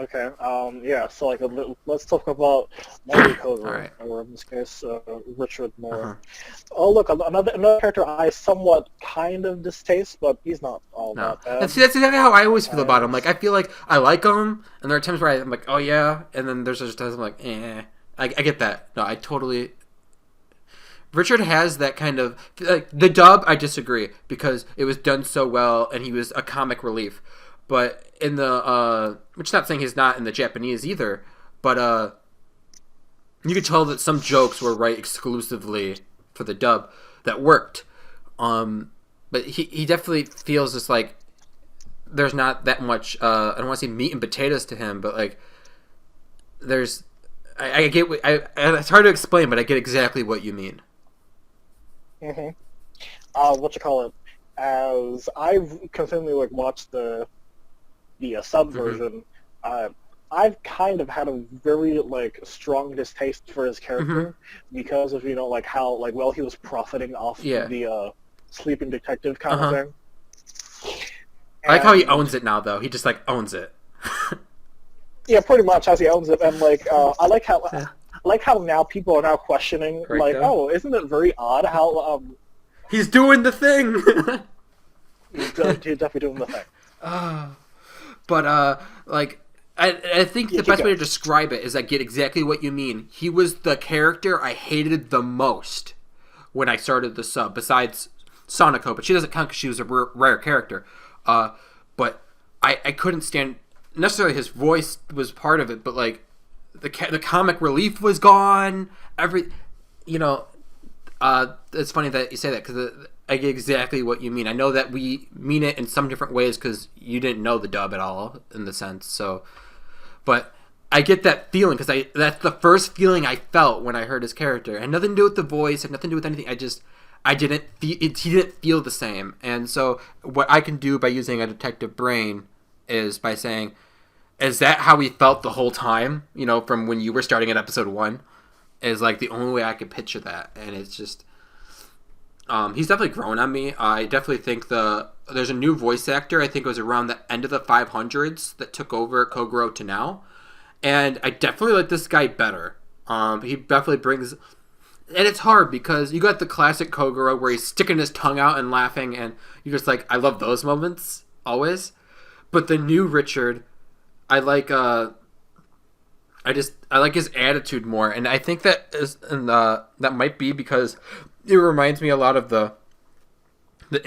Okay. Yeah. So like, let's talk about Mori Kogoro, All right. or in this case, Richard Moore. Uh-huh. Oh, look, another character I somewhat kind of distaste, but he's not all No, that bad. and see, that's exactly how I always feel about him. Like, As I feel like I like him, and there are times where I'm like, oh yeah, and then there's just times I'm like, eh. I get that. No, I totally. Richard has that kind of like the dub. I disagree because it was done so well, and he was a comic relief. But in the which is not saying he's not in the Japanese either, but you could tell that some jokes were right exclusively for the dub that worked. But he definitely feels just like there's not that much. I don't want to say meat and potatoes to him, but like there's. I get. It's hard to explain, but I get exactly what you mean. what you call it? As I've continually like watched the sub version, I've kind of had a very like strong distaste for his character because of like how like he was profiting off the sleeping detective kind of thing. I like how he owns it now, though. He just like owns it. Yeah, pretty much as he owns it, and like I like how now people are now questioning oh, isn't it very odd how he's doing the thing. he's definitely doing the thing. But like I think the best way to describe it is I get exactly what you mean. He was the character I hated the most when I started the sub, besides Sonico, but she doesn't count because she was a rare character. But I couldn't stand necessarily his voice was part of it, but like the comic relief was gone. It's funny that you say that because I get exactly what you mean. I know that we mean it in some different ways because you didn't know the dub at all in the sense. So, but I get that feeling because that's the first feeling I felt when I heard his character. It had nothing to do with the voice, had nothing to do with anything. I didn't feel it. He didn't feel the same. And so what I can do by using a detective brain is by saying, is that how he felt the whole time? From when you were starting at episode 1, is like the only way I could picture that. And it's just, he's definitely grown on me. I definitely think there's a new voice actor. I think it was around the end of the 500s that took over Kogoro to now. And I definitely like this guy better. He definitely brings... And it's hard because you got the classic Kogoro where he's sticking his tongue out and laughing, and you're just like, I love those moments, always. But the new Richard, I like his attitude more, and I think that might be because it reminds me a lot of the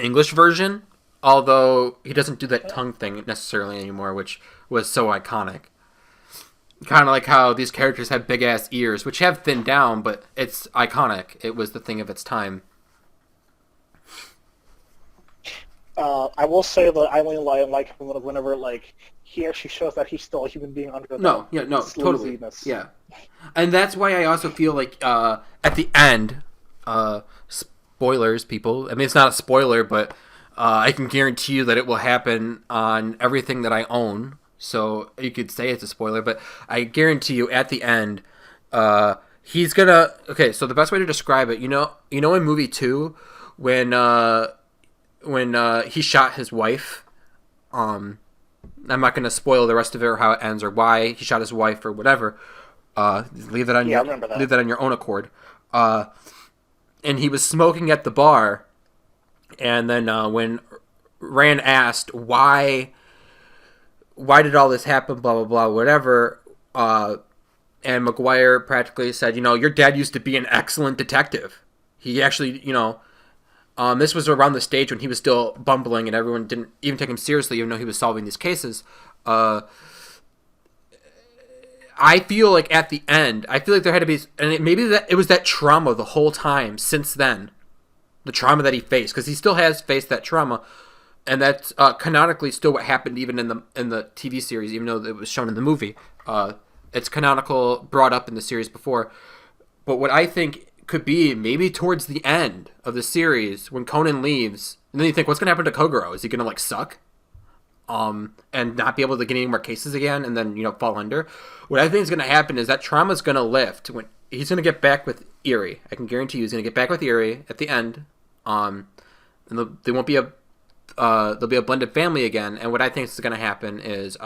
English version, although he doesn't do that tongue thing necessarily anymore, which was so iconic. Kind of like how these characters have big ass ears, which have thinned down, but it's iconic. It was the thing of its time. I will say that I only like him whenever like he actually shows that he's still a human being under the totally, yeah. And that's why I also feel like at the end, spoilers, people. I mean, it's not a spoiler, but I can guarantee you that it will happen on everything that I own. So you could say it's a spoiler, but I guarantee you at the end, he's gonna. Okay, so the best way to describe it, in movie 2, when he shot his wife, I'm not gonna spoil the rest of it or how it ends or why he shot his wife or whatever. Leave that on your own accord. And he was smoking at the bar, and then when Rand asked why did all this happen, blah, blah, blah, whatever, and McGuire practically said, your dad used to be an excellent detective. He actually, this was around the stage when he was still bumbling and everyone didn't even take him seriously, even though he was solving these cases. I feel like at the end, there had to be, and maybe that it was that trauma the whole time since then, the trauma that he faced, because he still has faced that trauma. And that's canonically still what happened even in the TV series, even though it was shown in the movie. It's canonical, brought up in the series before. But what I think could be maybe towards the end of the series, when Conan leaves, and then you think, what's going to happen to Kogoro? Is he going to, suck? And not be able to get any more cases again and then, fall under? What I think is going to happen is that trauma's going to lift. When he's going to get back with Eerie. I can guarantee you he's going to get back with Eerie at the end. And there won't be there'll be a blended family again, and what I think is going to happen is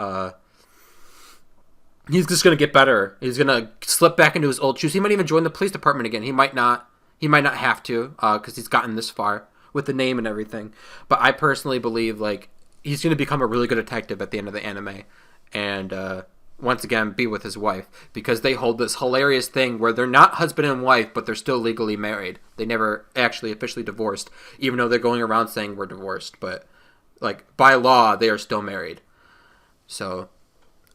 he's just gonna get better. He's gonna slip back into his old shoes. He might even join the police department again. He might not. He might not have to, because he's gotten this far with the name and everything. But I personally believe like he's gonna become a really good detective at the end of the anime, and once again be with his wife, because they hold this hilarious thing where they're not husband and wife, but they're still legally married. They never actually officially divorced, even though they're going around saying we're divorced. But like by law, they are still married. So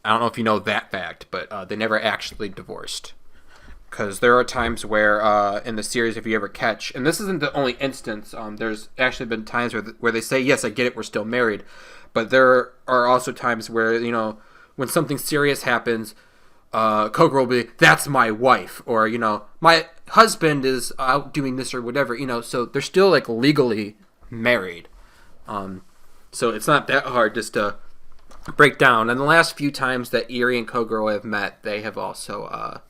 I don't know if you know that fact, but they never actually divorced. Because there are times where in the series, if you ever catch, and this isn't the only instance, there's actually been times where they say, yes, I get it, we're still married. But there are also times where, you know, when something serious happens, Kogoro will be, that's my wife. Or, you know, my husband is out doing this or whatever, you know. So they're still, like, legally married. So it's not that hard just to break down. And the last few times that Eri and Kogoro have met, they have also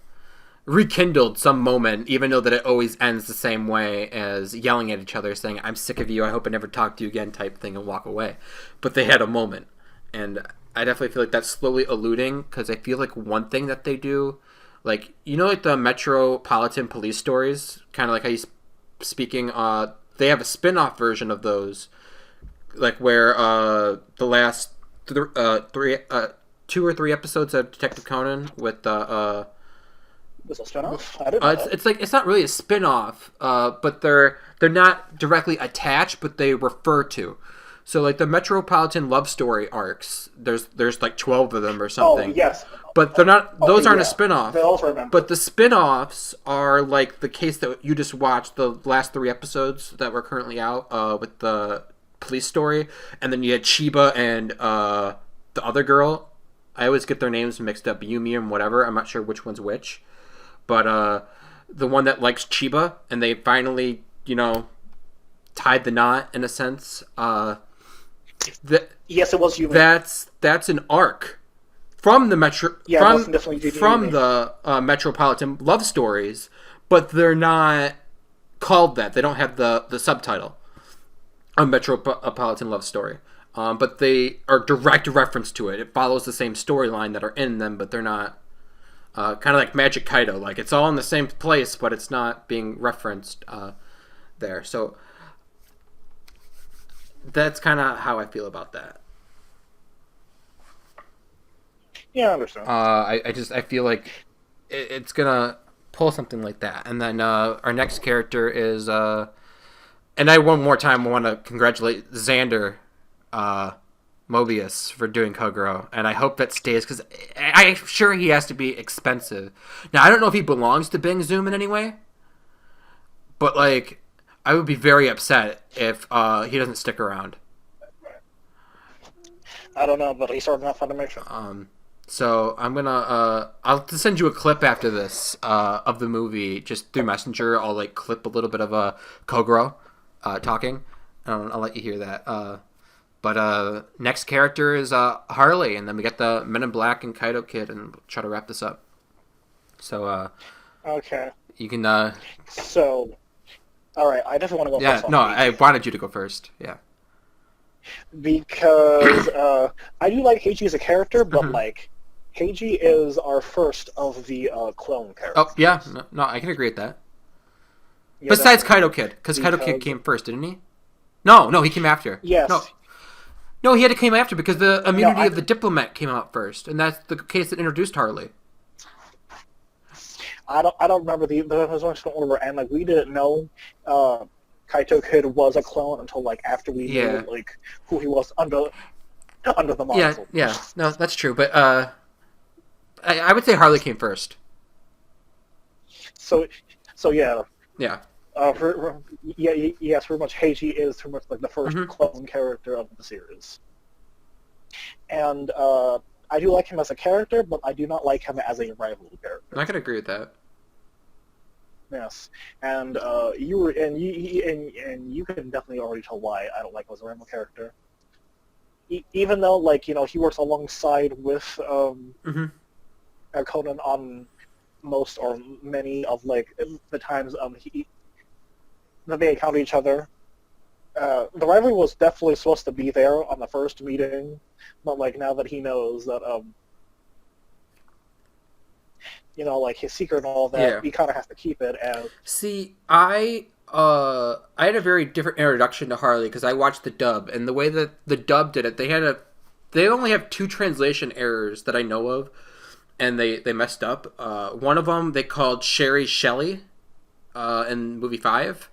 rekindled some moment, even though that it always ends the same way as yelling at each other, saying, I'm sick of you, I hope I never talk to you again, type thing, and walk away. But they had a moment. And I definitely feel like that's slowly eluding, because I feel like one thing that they do, like, you know, like the Metropolitan Police stories, kind of like how you speaking, they have a spin-off version of those, like where the last two or three episodes of Detective Conan with Was it a spinoff? I didn't know that. it's like it's not really a spin-off, but they're not directly attached, but they refer to. So like the Metropolitan Love Story arcs, there's like 12 of them or something. Oh, yes. But they're not; those aren't a yeah. spin-off. I also remember. But the spin-offs are like the case that you just watched, the last 3 episodes that were currently out with the police story, and then you had Chiba and the other girl. I always get their names mixed up, Yumi and whatever. I'm not sure which one's which. But the one that likes Chiba, and they finally, you know, tied the knot in a sense. Yes, it was you. That's an arc from the Metropolitan Love Stories, but they're not called that. They don't have the subtitle, a Metropolitan Love Story. But they are direct reference to it. It follows the same storyline that are in them, but they're not. Kind of like Magic Kaido, like it's all in the same place, but it's not being referenced there. So that's kind of how I feel about that. Yeah, I understand. I feel like it's gonna pull something like that, and then our next character is and I one more time want to congratulate Xander Mobius for doing Kogoro, and I hope that stays, because I'm sure he has to be expensive. Now, I don't know if he belongs to Bing Zoom in any way, but like, I would be very upset if he doesn't stick around. I don't know, but he's starting off Funimation. So I'm gonna I'll just send you a clip after this of the movie just through Messenger. I'll like clip a little bit of Kogoro talking. I'll let you hear that. But next character is Harley, and then we get the Men in Black and Kaido Kid, and we'll try to wrap this up. So okay. You can So all right, I definitely want to go first. Yeah, no, I wanted you to go first. Yeah. Because I do like Heiji as a character, but like Heiji is our first of the clone characters. Oh yeah, no, I can agree with that. Yeah, Besides Kaido Kid, because Kaido Kid came first, didn't he? No, he came after. Yes. No, he had to come after because the immunity of the diplomat came out first, and that's the case that introduced Harley. I don't remember the original order, and like we didn't know Kaito Kid was a clone until like after we knew like who he was under the model. Yeah, no, that's true, but I would say Harley came first. So yeah. Yeah. Yes, pretty much Heiji is pretty much like the first clone character of the series. And I do like him as a character, but I do not like him as a rival character. I can agree with that. Yes, and you can definitely already tell why I don't like him as a rival character. Even though, like, you know, he works alongside with Conan on most or many of like the times that they encounter each other. The rivalry was definitely supposed to be there on the first meeting, but like now that he knows that like his secret and all that, Yeah. he kind of has to keep it. And See, I had a very different introduction to Harley because I watched the dub, and the way that the dub did it, they only have 2 translation errors that I know of, and they messed up. One of them they called Sherry Shelley, in movie 5,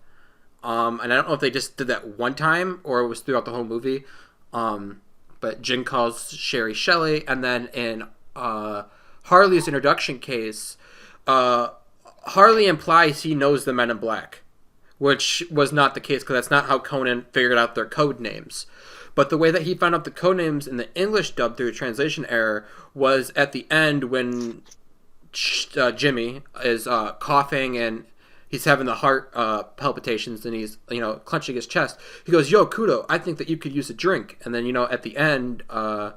and I don't know if they just did that one time or it was throughout the whole movie. But Jin calls Sherry Shelley, and then in Harley's introduction case, Harley implies he knows the Men in Black, which was not the case because that's not how Conan figured out their code names. But the way that he found out the code names in the English dub through a translation error was at the end when Jimmy is coughing and he's having the heart palpitations and he's clenching his chest. He goes, "Yo, Kudo, I think that you could use a drink." And then at the end when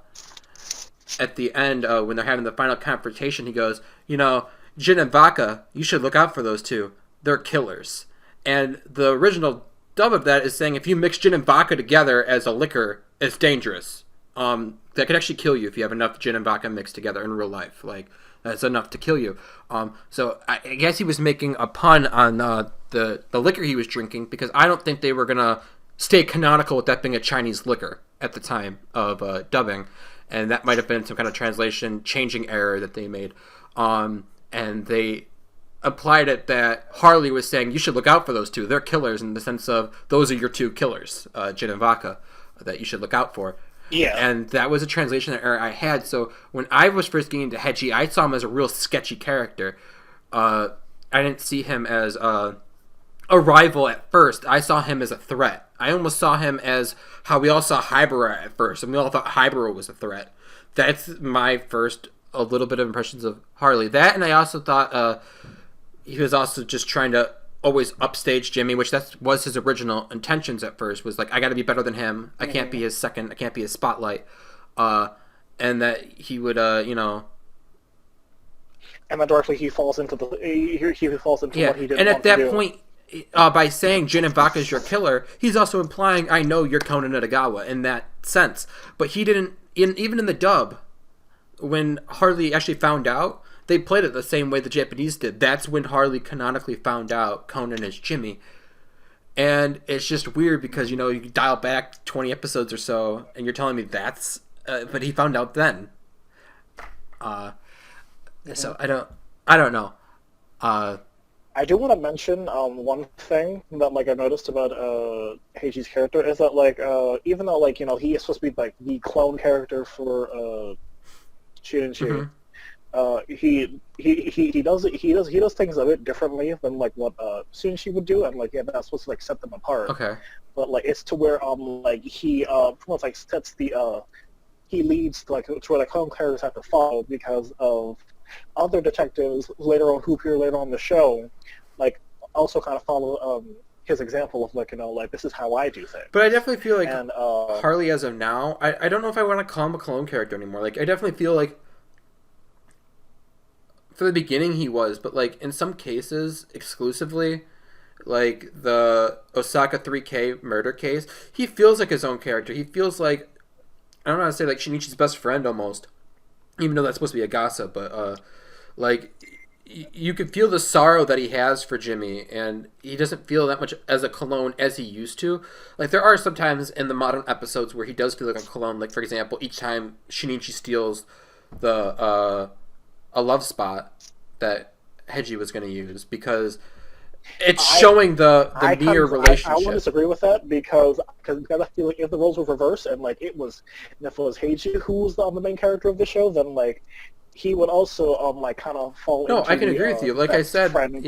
they're having the final confrontation, he goes, "Jin and Vodka, you should look out for those two. They're killers." And the original dub of that is saying if you mix gin and vodka together as a liquor, it's dangerous. That could actually kill you if you have enough gin and vodka mixed together in real life. Like, that's enough to kill you. So I guess he was making a pun on the liquor he was drinking, because I don't think they were going to stay canonical with that being a Chinese liquor at the time of dubbing. And that might have been some kind of translation changing error that they made. And they applied it that Harley was saying you should look out for those two. They're killers in the sense of those are your 2 killers, Jin and Vodka, that you should look out for. Yeah. And that was a translation error I had. So when I was first getting into Heiji, I saw him as a real sketchy character. I didn't see him as a rival at first. I saw him as a threat. I almost saw him as how we all saw Hybera at first, and we all thought Hybera was a threat. That's my first a little bit of impressions of Harley. That, and I also thought he was also just trying to always upstage Jimmy, which that was his original intentions at first, was like, I got to be better than him. I can't be his second. I can't be his spotlight. And that he would, And then directly he falls into what he didn't want to do. And at that point, by saying Jin and Vodka is your killer, he's also implying, I know you're Conan Edogawa in that sense. But he didn't, even in the dub, when Harley actually found out, they played it the same way the Japanese did. That's when Harley canonically found out Conan is Jimmy. And it's just weird because, you dial back 20 episodes or so, and you're telling me that's... but he found out then. So I don't know. I do want to mention one thing that I noticed about Heiji's character is that even though he is supposed to be the clone character for Shinichi, he does things a bit differently than what Shinichi would do, and that's supposed to set them apart. Okay. But it's to where he sets the he leads to where the clone characters have to follow, because of other detectives later on who appear later on the show, also kind of follow his example of this is how I do things. But I definitely feel like and, Harley as of now, I don't know if I want to call him a clone character anymore. I definitely feel like for the beginning he was, but in some cases exclusively, the Osaka 3K murder case, he feels like his own character. He feels like, I don't know how to say, Shinichi's best friend almost, even though that's supposed to be a gossip, but you could feel the sorrow that he has for Jimmy, and he doesn't feel that much as a clone as he used to. There are some times in the modern episodes where he does feel like a clone. For example, each time Shinichi steals the a love spot that Heiji was going to use, because it's showing the near relationship. I wouldn't disagree with that, because I feel like if the roles were reversed and if it was Heiji who was the main character of the show, then he would also kind of fall into I can agree with you. Like I said, thing. And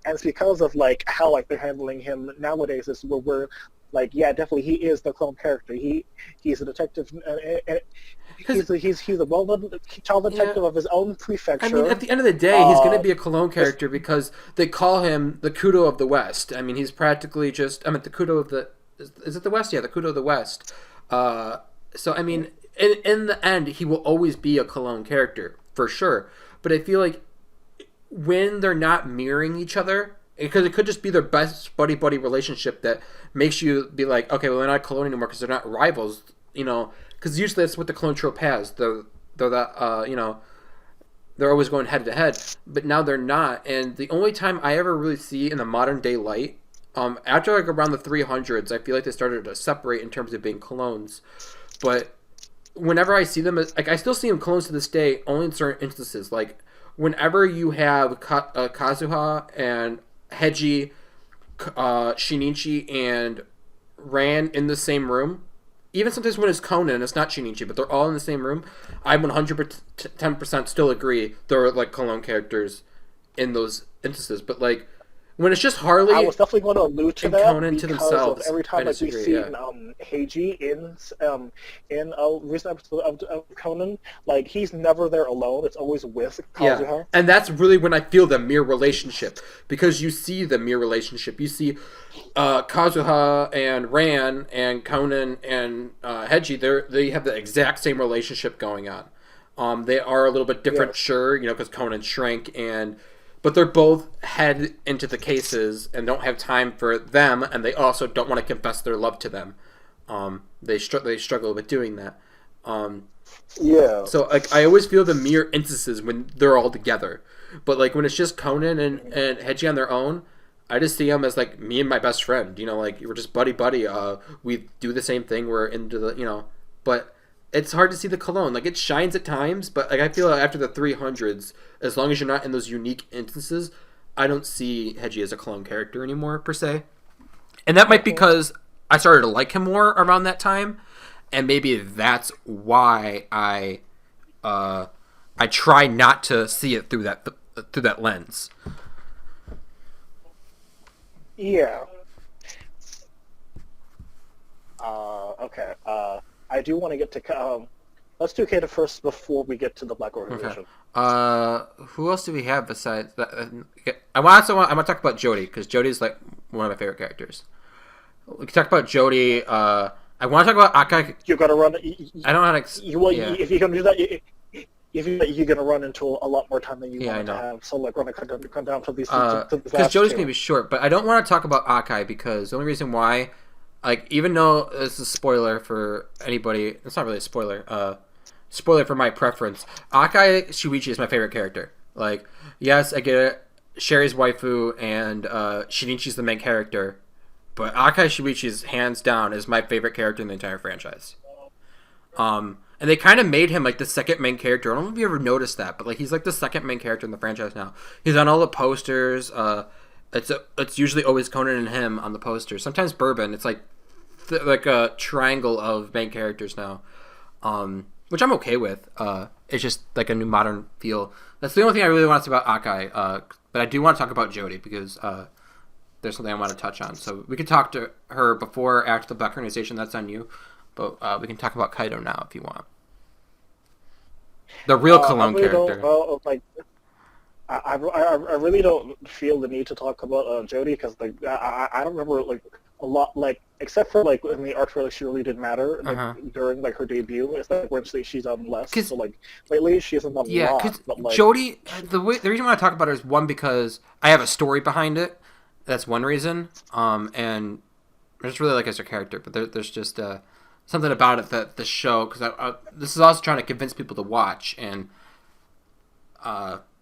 it's because of how they're handling him nowadays is where we're definitely he is the clone character. He's a detective, and he's a well-known child detective of his own prefecture. I mean, at the end of the day, he's going to be a clone character because they call him the Kudo of the West. I mean, he's practically just the Kudo of the... Is it the West? Yeah, the Kudo of the West. So, I mean, in the end, he will always be a clone character, for sure. But I feel like when they're not mirroring each other, because it could just be their best buddy-buddy relationship that makes you be like, okay, well, they're not a clone anymore because they're not rivals, because usually that's what the clone trope has. They're that, they're always going head to head, but now they're not. And the only time I ever really see in the modern day light, after like around the 300s, I feel like they started to separate in terms of being clones. But whenever I see them, like I still see them clones to this day, only in certain instances. Like whenever you have Kazuha and Heiji, Shinichi, and Ran in the same room, even sometimes when it's Conan, it's not Shinichi, but they're all in the same room, I 110% still agree they're like clone characters in those instances. But like when it's just Harley, I was definitely going to allude to that Conan because to themselves, of every time like, we've seen yeah. Heiji in a recent episode of Conan, like he's never there alone. It's always with Kazuha. Yeah, and that's really when I feel the mirror relationship, because you see the mirror relationship. You see Kazuha and Ran and Conan and Heiji. They have the exact same relationship going on. They are a little bit different, Yes. sure, because Conan shrank but they're both head into the cases and don't have time for them, and they also don't want to confess their love to them. They struggle with doing that. Yeah. So like I always feel the mere instances when they're all together, but like when it's just Conan and Heiji on their own, I just see them as like me and my best friend. Like we're just buddy. We do the same thing. We're into the but it's hard to see the cologne. Like it shines at times, but like I feel like after the 300s, as long as you're not in those unique instances, I don't see Heiji as a clone character anymore per se. And that might be because I started to like him more around that time, and maybe that's why I try not to see it through that lens. Yeah. Okay. I do want to get to. Let's do Kata first before we get to the Black Organization. Okay. Who else do we have besides that? I want to talk about Jody, because Jody's like one of my favorite characters. We can talk about Jody. I want to talk about Akai. You gotta run. I don't know how to. If you're gonna do that, you're gonna run into a lot more time than you want to have. So like, run down to these. Because Jody's gonna be short, but I don't want to talk about Akai because the only reason why, like, even though this is a spoiler for anybody, it's not really a spoiler. Spoiler for my preference. Akai Shuichi is my favorite character. Like, yes, I get it. Sherry's waifu and Shinichi's the main character, but Akai Shuichi's hands down is my favorite character in the entire franchise. And they kind of made him like the second main character. I don't know if you ever noticed that, but like he's like the second main character in the franchise now. He's on all the posters. It's usually always Conan and him on the posters. Sometimes Bourbon. It's like a triangle of main characters now. Which I'm okay with. It's just like a new modern feel. That's the only thing I really want to say about Akai. But I do want to talk about Jody because there's something I want to touch on. So we can talk to her before or after the Black Organization. That's on you. But we can talk about Kaido now if you want. The real Cologne character. I really don't feel the need to talk about Jody because like I don't remember like a lot like except for like in the art trailer she really didn't matter like, during like her debut. It's like when she's done less. So like lately she hasn't done a lot. Because like, Jody, the reason why I talk about her is one because I have a story behind it. That's one reason. And I just really like her as a character, but there's just something about it that the show because this is also trying to convince people to watch and.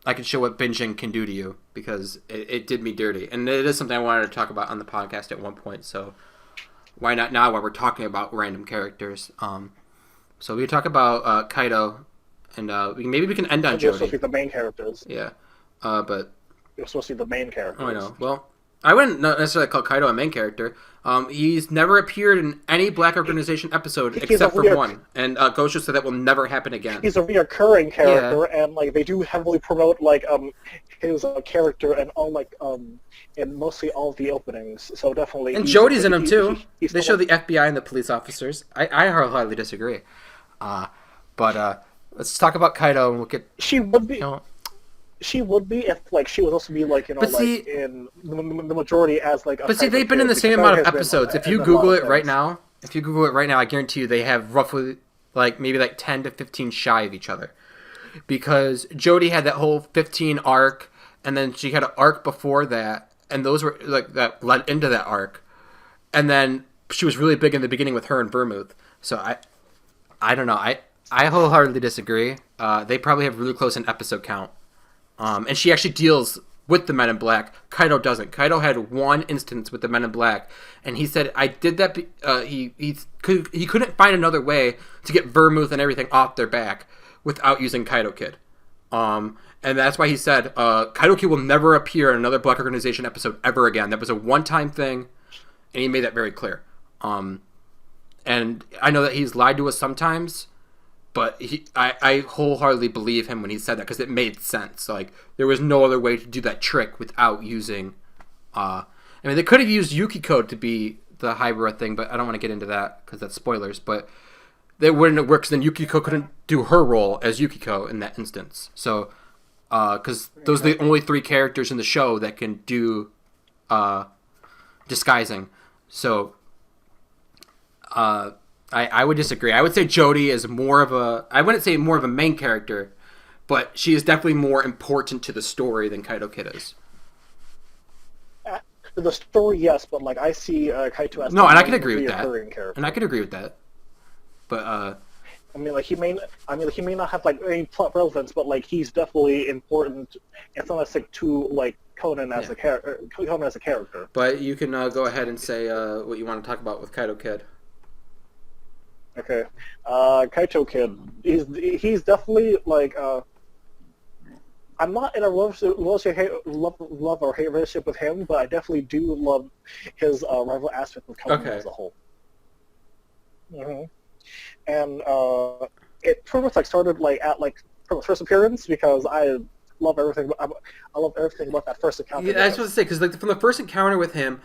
I can show what binging can do to you because it did me dirty. And it is something I wanted to talk about on the podcast at one point. So why not now while we're talking about random characters? So we can talk about Kaido, and maybe we can end on Jody. You're supposed to be the main characters. Yeah, but... You're supposed to be the main characters. Oh, I know. Well, I wouldn't necessarily call Kaido a main character. He's never appeared in any Black Organization episode except for one. And Gosho said that will never happen again. He's a reoccurring character, and like they do heavily promote like his character and all like in mostly all of the openings. So definitely. And Jody's in them too. They show the FBI and the police officers. I wholeheartedly disagree. But let's talk about Kaido and we'll get. She would be. She would be if like she would also be like in the majority as like. But see, they've been in the same amount of episodes. If you Google it right now, I guarantee you they have roughly like maybe like 10 to 15 shy of each other. Because Jody had that whole 15 arc, and then she had an arc before that, and those were like that led into that arc, and then she was really big in the beginning with her and Vermouth. So I don't know. I wholeheartedly disagree. They probably have really close in episode count. And she actually deals with the Men in Black. Kaido doesn't. Kaido had one instance with the Men in Black, and he said, "I did that." He couldn't find another way to get Vermouth and everything off their back without using Kaido Kid. And that's why he said Kaido Kid will never appear in another Black Organization episode ever again. That was a one-time thing, and he made that very clear. And I know that he's lied to us sometimes. But I wholeheartedly believe him when he said that because it made sense. Like, there was no other way to do that trick without using... I mean, they could have used Yukiko to be the Hybrid thing, but I don't want to get into that because that's spoilers. But they wouldn't have worked because then Yukiko couldn't do her role as Yukiko in that instance. So, because those are the only three characters in the show that can do disguising. So... I would disagree. I would say Jodie is more of a... I wouldn't say more of a main character, but she is definitely more important to the story than Kaido Kid is. The story, yes, but like I see Kaito as no, and I can agree with that. Character. And I can agree with that. But I mean, like he may not have like any plot relevance, but like he's definitely important. It's not like to like Conan as a character. But you can go ahead and say what you want to talk about with Kaido Kid. Okay, Kaito Kid. He's definitely like. I'm not in a love or hate relationship with him, but I definitely do love his rival aspect of Conan as a whole. Mm-hmm. And it pretty much like started like at like from his first appearance because I love everything. I love everything about that first encounter. Yeah, I was supposed to say because like from the first encounter with him,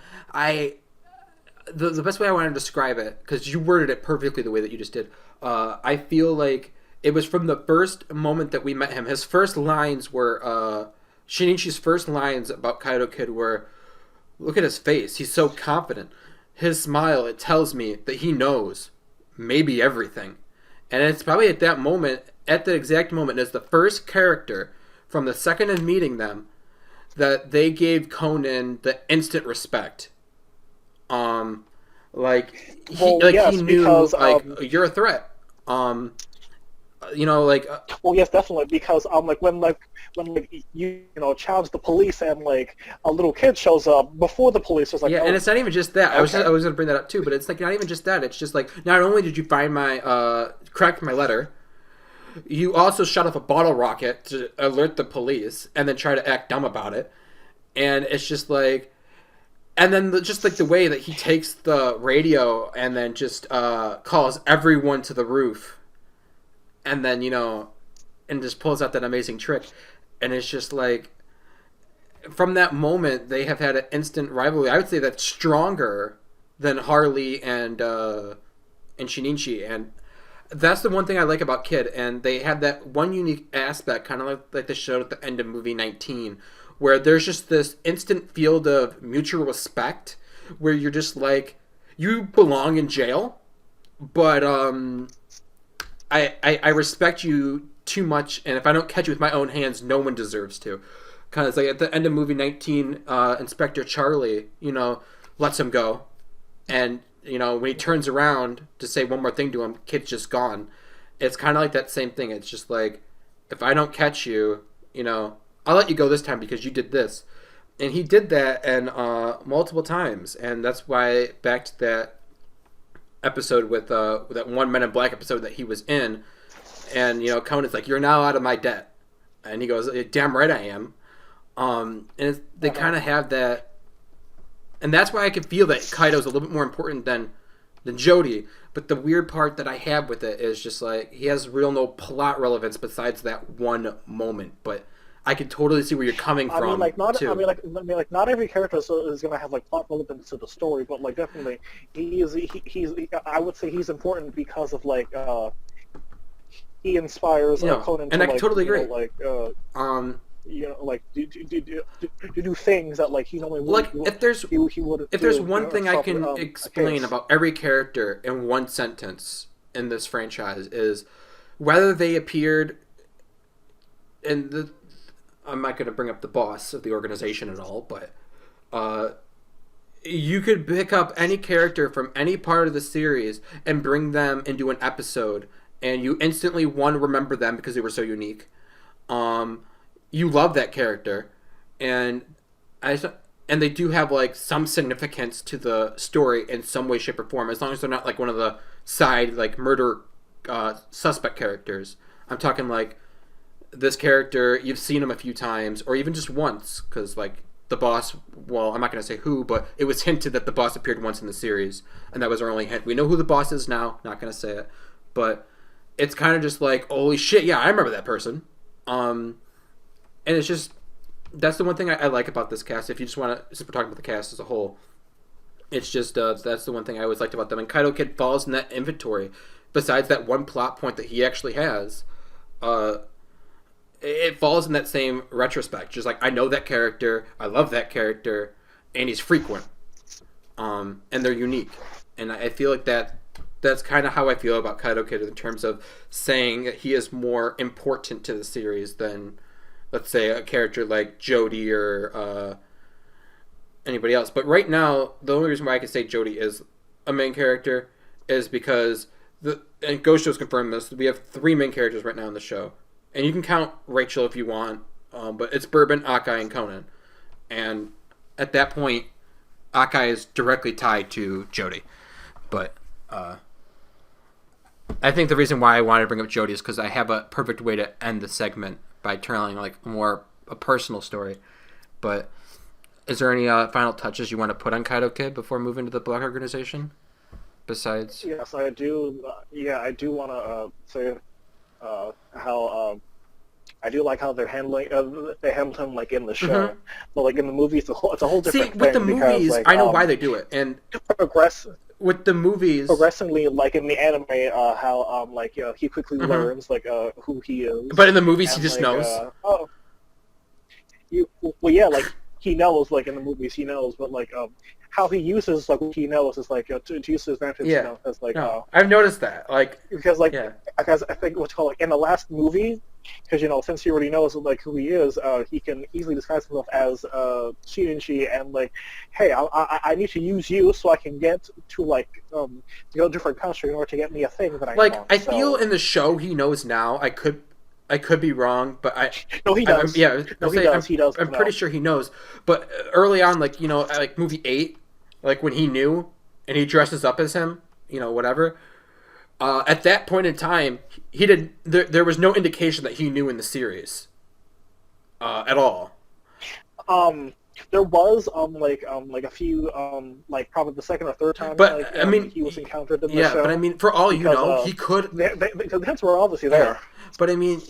the best way I want to describe it, because you worded it perfectly the way that you just did, I feel like it was from the first moment that we met him. His first lines were, Shinichi's first lines about Kaido Kid were, look at his face, he's so confident. His smile, it tells me that he knows maybe everything. And it's probably at that moment, at that exact moment, as the first character from the second of meeting them, that they gave Conan the instant respect. Like he knew because, like you're a threat. You know, like well, yes, definitely because like when you challenge the police and like a little kid shows up before the police was like and it's not even just that. Okay. I was gonna bring that up too, but it's like not even just that. It's just like not only did you find my correct my letter, you also shot off a bottle rocket to alert the police and then try to act dumb about it, and it's just like. And then just like the way that he takes the radio and then just calls everyone to the roof. And then, and just pulls out that amazing trick. And it's just like, from that moment, they have had an instant rivalry. I would say that's stronger than Harley and Shinichi. And that's the one thing I like about Kid. And they have that one unique aspect, kind of like they showed at the end of movie 19, where there's just this instant field of mutual respect where you're just like, you belong in jail, but I respect you too much, and if I don't catch you with my own hands, no one deserves to. Because like at the end of movie 19, Inspector Charlie, lets him go. And, when he turns around to say one more thing to him, Kid's just gone. It's kind of like that same thing. It's just like, if I don't catch you, I'll let you go this time because you did this. And he did that and multiple times. And that's why, back to that episode with that one Men in Black episode that he was in, and, Conan's like, you're now out of my debt. And he goes, damn right I am. And they kind of have that. And that's why I can feel that Kaido's a little bit more important than Jodie. But the weird part that I have with it is just like, he has no plot relevance besides that one moment. But I can totally see where you're coming from. Not every character is going to have like plot relevance to the story, but like definitely he's I would say he's important because of like he inspires Conan and to I can totally agree. To do things that like he normally would. Like if there's do, one thing I can explain about every character in one sentence in this franchise is whether they appeared in the. I'm not going to bring up the boss of the organization at all, but you could pick up any character from any part of the series and bring them into an episode, and you instantly remember them because they were so unique. You love that character, and and they do have like some significance to the story in some way, shape, or form. As long as they're not like one of the side like murder suspect characters. I'm talking like this character, you've seen him a few times, or even just once, because like the boss, well, I'm not going to say who, but it was hinted that the boss appeared once in the series, and that was our only hint. We know who the boss is now, not going to say it, but it's kind of just like, holy shit, yeah, I remember that person. And it's just, that's the one thing I like about this cast. If you just want to, since we're talking about the cast as a whole, it's just, that's the one thing I always liked about them. And Kaito Kid falls in that inventory. Besides that one plot point that he actually has, it falls in that same retrospect. Just like, I know that character, I love that character, and he's frequent. And they're unique. And I feel like that's kind of how I feel about Kaito Kid in terms of saying that he is more important to the series than, let's say, a character like Jody or anybody else. But right now, the only reason why I can say Jody is a main character is because, and Ghost Show's confirmed this, we have 3 main characters right now in the show. And you can count Rachel if you want, but it's Bourbon, Akai, and Conan. And at that point, Akai is directly tied to Jody. But I think the reason why I wanted to bring up Jody is because I have a perfect way to end the segment by telling like more a personal story. But is there any final touches you want to put on Kaito Kid before moving to the Black Organization? Besides, yes, I do. I do want to say how I do like how they're handling they handled him like in the show, mm-hmm. but like in the movies, it's a whole different thing. With the movies, because, like, I know why they do it, and with the movies, progressively, like in the anime, how he quickly mm-hmm. learns like who he is. But in the movies, and, he just like, knows. Like he knows, like in the movies, he knows, but like how he uses like what he knows is like to use his advantage. Yeah. You know, because like I've noticed that, like because I think what's called like in the last movie, because since he already knows like who he is, he can easily disguise himself as Shininji and like, hey, I need to use you so I can get to like go to a different country in order to get me a thing that I want. I feel in the show he knows now. I could be wrong, but no, he does. He does. I'm pretty sure he knows. But early on, like like movie 8, like when he knew and he dresses up as him, whatever. At that point in time, he did. There was no indication that he knew in the series, at all. There was like a few like probably the second or third time. But he was encountered in the show. Yeah, but I mean, for all you know, he could. The hints were obviously there. Yeah. But I mean,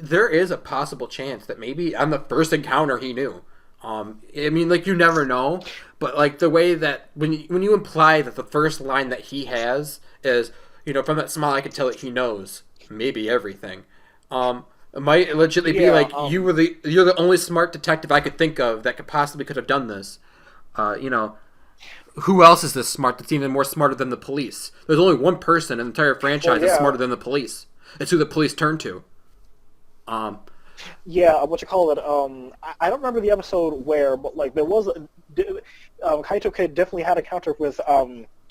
there is a possible chance that maybe on the first encounter he knew. I mean, like you never know, but like the way that when you imply that the first line that he has is, from that smile I could tell that he knows maybe everything. It might legitimately be like you're the only smart detective I could think of that could have done this. Who else is this smart that's even more smarter than the police? There's only one person in the entire franchise that's smarter than the police. It's who the police turn to. What you call it? I don't remember the episode where, but like there was Kaito Kid definitely had a encounter with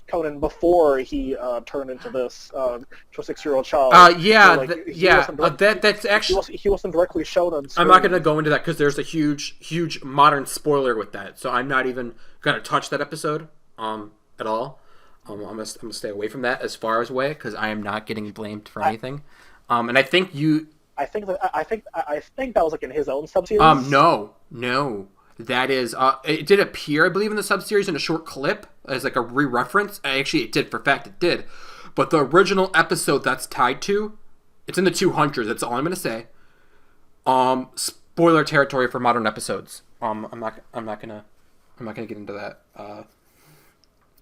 Conan before he turned into this to a 6-year-old child. That's actually he wasn't directly shown on screen. I'm not going to go into that because there's a huge modern spoiler with that, so I'm not even going to touch that episode at all. I'm gonna stay away from that as far as away because I am not getting blamed for anything. And I think I think that was like in his own sub-series. No. That is, it did appear, I believe, in the sub-series in a short clip as like a re-reference. Actually, it did, for fact, it did. But the original episode that's tied to, it's in the 200s. That's all I'm going to say. Spoiler territory for modern episodes. I'm not gonna get into that.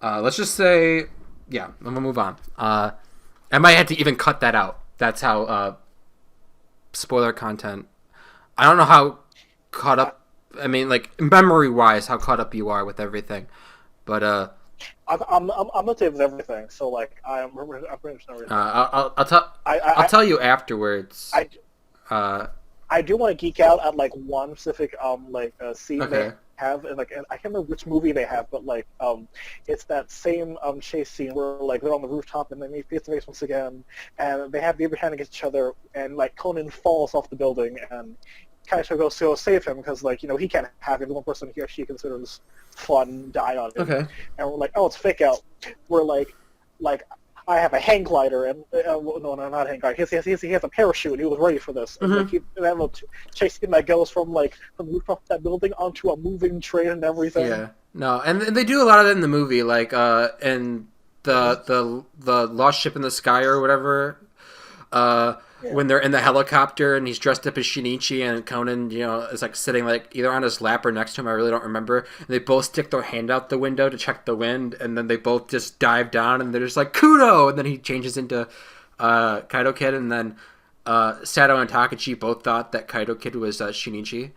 Let's just say, I'm gonna move on. I might have to even cut that out. That's how spoiler content. I don't know how caught up. I mean, like memory-wise, how caught up you are with everything, but I'm not with everything. So like I'm pretty much everything. I'll tell you afterwards. I do want to geek out at like one specific scene. Okay. have, and like, and I can't remember which movie they have, but like, it's that same chase scene where like they're on the rooftop and they meet face to face once again, and they have the upper hand against each other, and like Conan falls off the building, and Kaito goes to go save him because like he can't have the one person he or she considers fun die on him, Okay. and we're like, oh, it's fake out. We're like I have a hang glider, and no, not a hang glider. He has a parachute, and he was ready for this. And like, they have a chase scene that goes from the rooftop of that building onto a moving train and everything. Yeah, no, and they do a lot of that in the movie, like in the Lost Ship in the Sky or whatever. When they're in the helicopter and he's dressed up as Shinichi and Conan, is like sitting like either on his lap or next to him. I really don't remember. And they both stick their hand out the window to check the wind, and then they both just dive down and they're just like Kudo, and then he changes into Kaido Kid, and then Sato and Takachi both thought that Kaido Kid was Shinichi.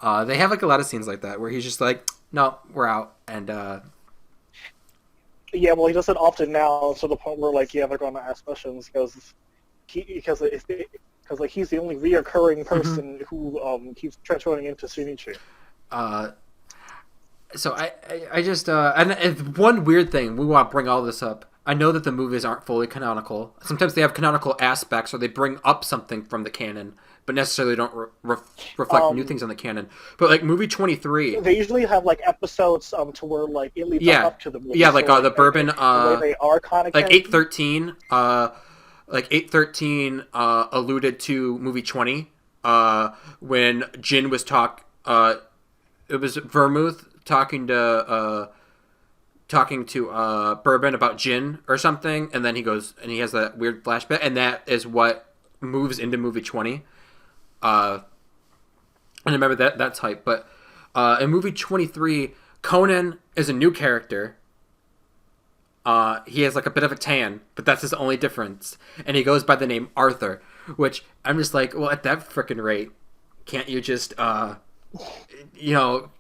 They have like a lot of scenes like that where he's just like, no, we're out, and yeah, well, he does it often now, to the point where they're going to ask questions because like he's the only reoccurring person who keeps transforming into Shinichi. So I just and one weird thing, we want to bring all this up. I know that the movies aren't fully canonical. Sometimes they have canonical aspects, or they bring up something from the canon, but necessarily don't reflect new things on the canon. But like movie 23, they usually have like episodes to where like it leads up to the movie. Yeah, like the Bourbon, the way they are kind of like 813, like 813 alluded to movie 20 when Jin was it was Vermouth talking to Bourbon about Jin or something, and then he goes and he has that weird flashback, and that is what moves into movie 20. And I remember that's hype. But in movie 23, Conan is a new character. He has like a bit of a tan, but that's his only difference, and he goes by the name Arthur, which I'm just like, well, at that frickin' rate, can't you just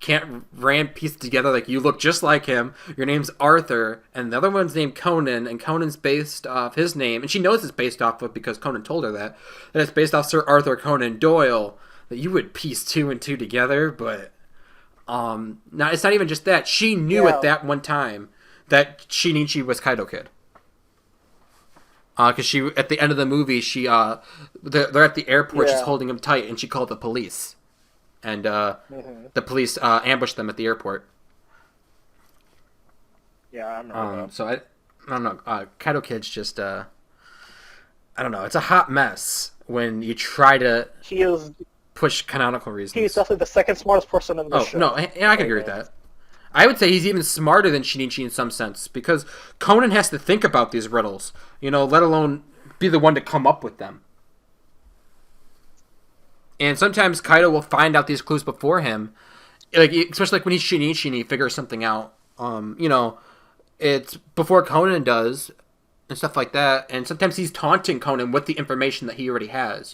can't Rand piece together like you look just like him, your name's Arthur, and the other one's named Conan, and Conan's based off his name, and she knows it's based off of, because Conan told her that it's based off Sir Arthur Conan Doyle, that you would piece two and two together. But now it's not even just that, she knew at that one time that Shinichi was Kaido Kid. Because she, at the end of the movie, they're at the airport, she's holding him tight, and she called the police. And the police ambushed them at the airport. Yeah, I remember that. So I don't know. Kaido Kid's just I don't know. It's a hot mess when you try to push canonical reasons. He's definitely the second smartest person in the show. No, and I can agree with that. I would say he's even smarter than Shinichi in some sense, because Conan has to think about these riddles, let alone be the one to come up with them. And sometimes Kaido will find out these clues before him, especially when he's Shinichi and he figures something out. It's before Conan does, and stuff like that. And sometimes he's taunting Conan with the information that he already has.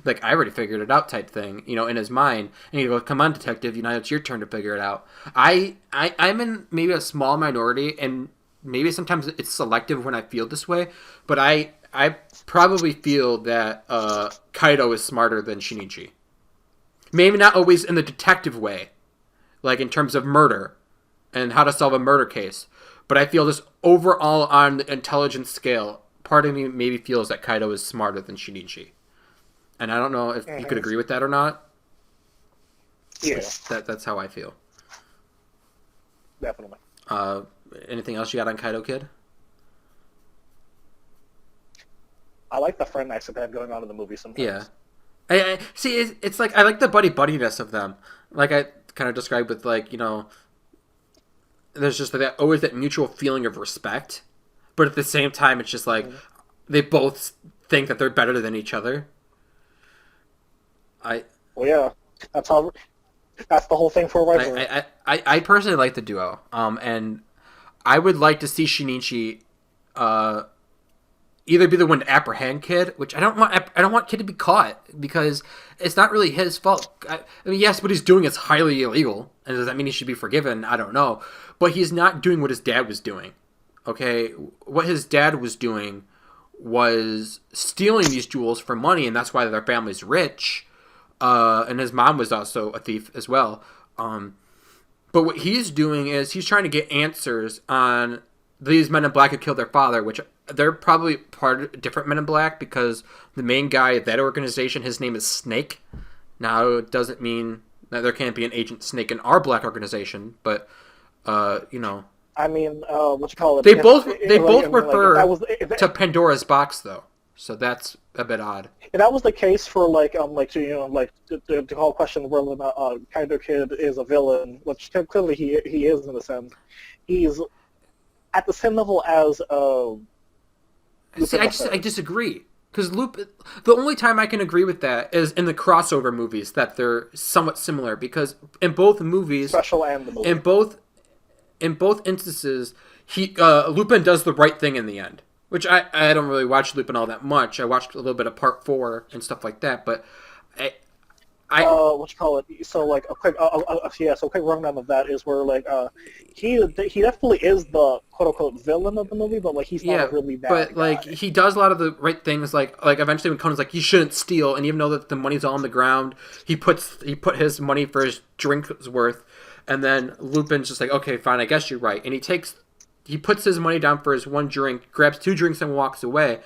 Like, I already figured it out type thing. In his mind. And he goes, "Come on, detective. It's your turn to figure it out." I'm in maybe a small minority, and maybe sometimes it's selective when I feel this way, but I probably feel that Kaido is smarter than Shinichi. Maybe not always in the detective way, like in terms of murder and how to solve a murder case, but I feel just overall on the intelligence scale, part of me maybe feels that Kaido is smarter than Shinichi. And I don't know if you could agree with that or not. Yeah. That's how I feel. Definitely. Anything else you got on Kaido Kid? I like the friend nights that they have going on in the movie sometimes. Yeah. I see, it's like, I like the buddy-buddiness of them. Like I kind of described with, there's just that always that mutual feeling of respect, but at the same time, it's just like, they both think that they're better than each other. Well, yeah. That's the whole thing for a rivalry. I personally like the duo. And I would like to see Shinichi either be the one to apprehend Kid, which I don't want Kid to be caught, because it's not really his fault. I mean, yes, what he's doing is highly illegal, and does that mean he should be forgiven? I don't know, but he's not doing what his dad was doing. Okay, what his dad was doing was stealing these jewels for money, and that's why their family's rich. and his mom was also a thief as well. But what he's doing is he's trying to get answers on these men in black who killed their father, which they're probably part of different men in black, because the main guy at that organization, his name is Snake. Now, it doesn't mean that there can't be an Agent Snake in our black organization, but, you know. I mean, what you call it? They both refer to Pandora's box, though. So that's a bit odd. If that was the case for the whole question of whether or not Kaido Kid is a villain, which clearly he is in a sense, he's at the same level as See, I disagree, because the only time I can agree with that is in the crossover movies, that they're somewhat similar, because in both movies, special and the movie. in both instances, Lupin does the right thing in the end. Which I don't really watch Lupin all that much. I watched a little bit of Part 4 and stuff like that, but what you call it? So like a quick quick rundown of that is where he definitely is the quote unquote villain of the movie, but like he's not a really bad but guy. Like he does a lot of the right things. Like eventually when Conan's like, you shouldn't steal, and even though that the money's all on the ground, he put his money for his drink's worth, and then Lupin's just like, okay, fine, I guess you're right, and he puts his money down for his one drink, grabs 2 drinks, and walks away.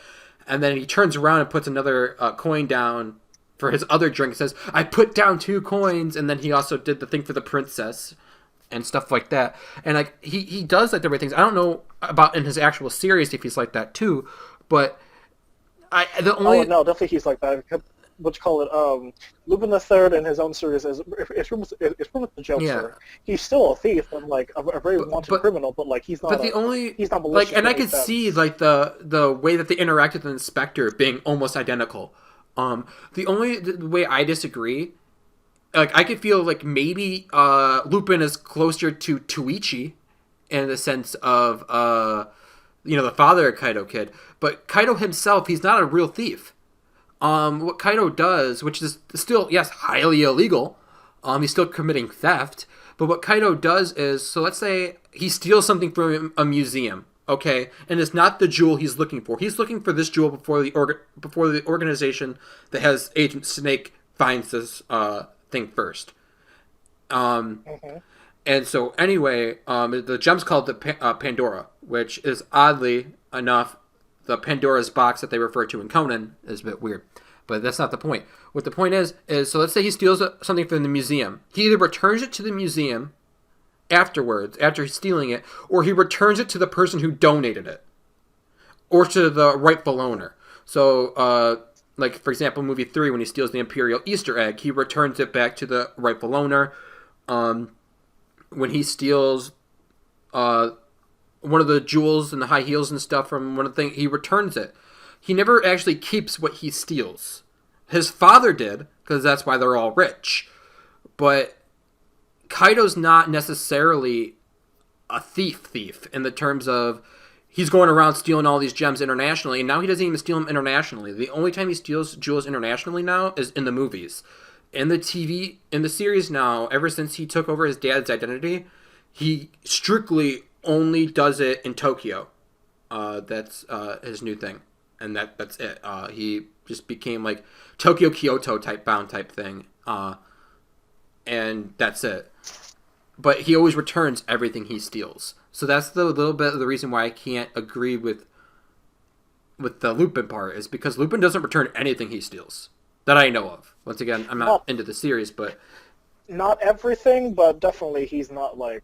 And then he turns around and puts another coin down for his other drink. He says, I put down 2 coins. And then he also did the thing for the princess and stuff like that. And like he does like the right things. I don't know about in his actual series if he's like that too. But no, definitely he's like that. What you call it? Lupin the Third in his own series is pretty much the jokester. Yeah. He's still a thief and like a very wanted criminal, but like he's not. But he's not malicious. Like, and I could see like the way that they interact with the inspector being almost identical. The way I disagree, like I could feel like maybe Lupin is closer to Tuichi in the sense of the father of Kaido Kid, but Kaido himself, he's not a real thief. What Kaido does, which is still, yes, highly illegal, he's still committing theft, but what Kaido does is, so let's say he steals something from a museum, okay, and it's not the jewel he's looking for. He's looking for this jewel before the organization that has Agent Snake finds this thing first. And so anyway, the gem's called the Pandora, which is oddly enough, the Pandora's box that they refer to in Conan is a bit weird. But that's not the point. What the point is so let's say he steals something from the museum. He either returns it to the museum afterwards, after stealing it, or he returns it to the person who donated it, or to the rightful owner. So, like, for example, movie 3, when he steals the Imperial Easter egg, he returns it back to the rightful owner. When he steals one of the jewels and the high heels and stuff from one of the things, he returns it. He never actually keeps what he steals. His father did, because that's why they're all rich. But Kaido's not necessarily a thief in the terms of he's going around stealing all these gems internationally, and now he doesn't even steal them internationally. The only time he steals jewels internationally now is in the movies. In the series now, ever since he took over his dad's identity, he strictly only does it in Tokyo. That's his new thing, and that's it. He just became like Tokyo Kyoto type thing, and that's it. But he always returns everything he steals. So that's the little bit of the reason why I can't agree with the Lupin part, is because Lupin doesn't return anything he steals that I know of. Once again, I'm not into the series, but not everything, but definitely he's not like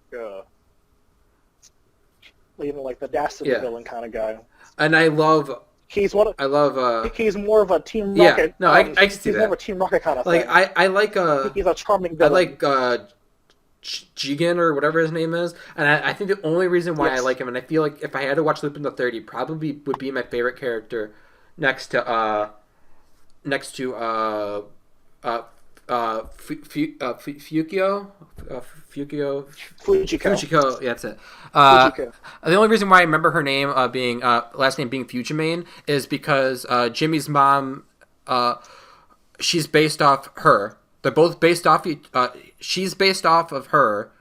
like the dastardly villain kind of guy. And I love. He's more of a Team Rocket. Yeah, no, I can see he's that. More of a Team Rocket kind of like, thing. I like he's a charming villain. I like Jigen or whatever his name is, and I think the only reason why I like him, and I feel like if I had to watch Lupin the Third, he probably would be my favorite character next to Fujiko. Yeah, that's it. The only reason why I remember her name last name being Fujimane is because Jimmy's mom, she's based off her. They're both based off. She's based off of her,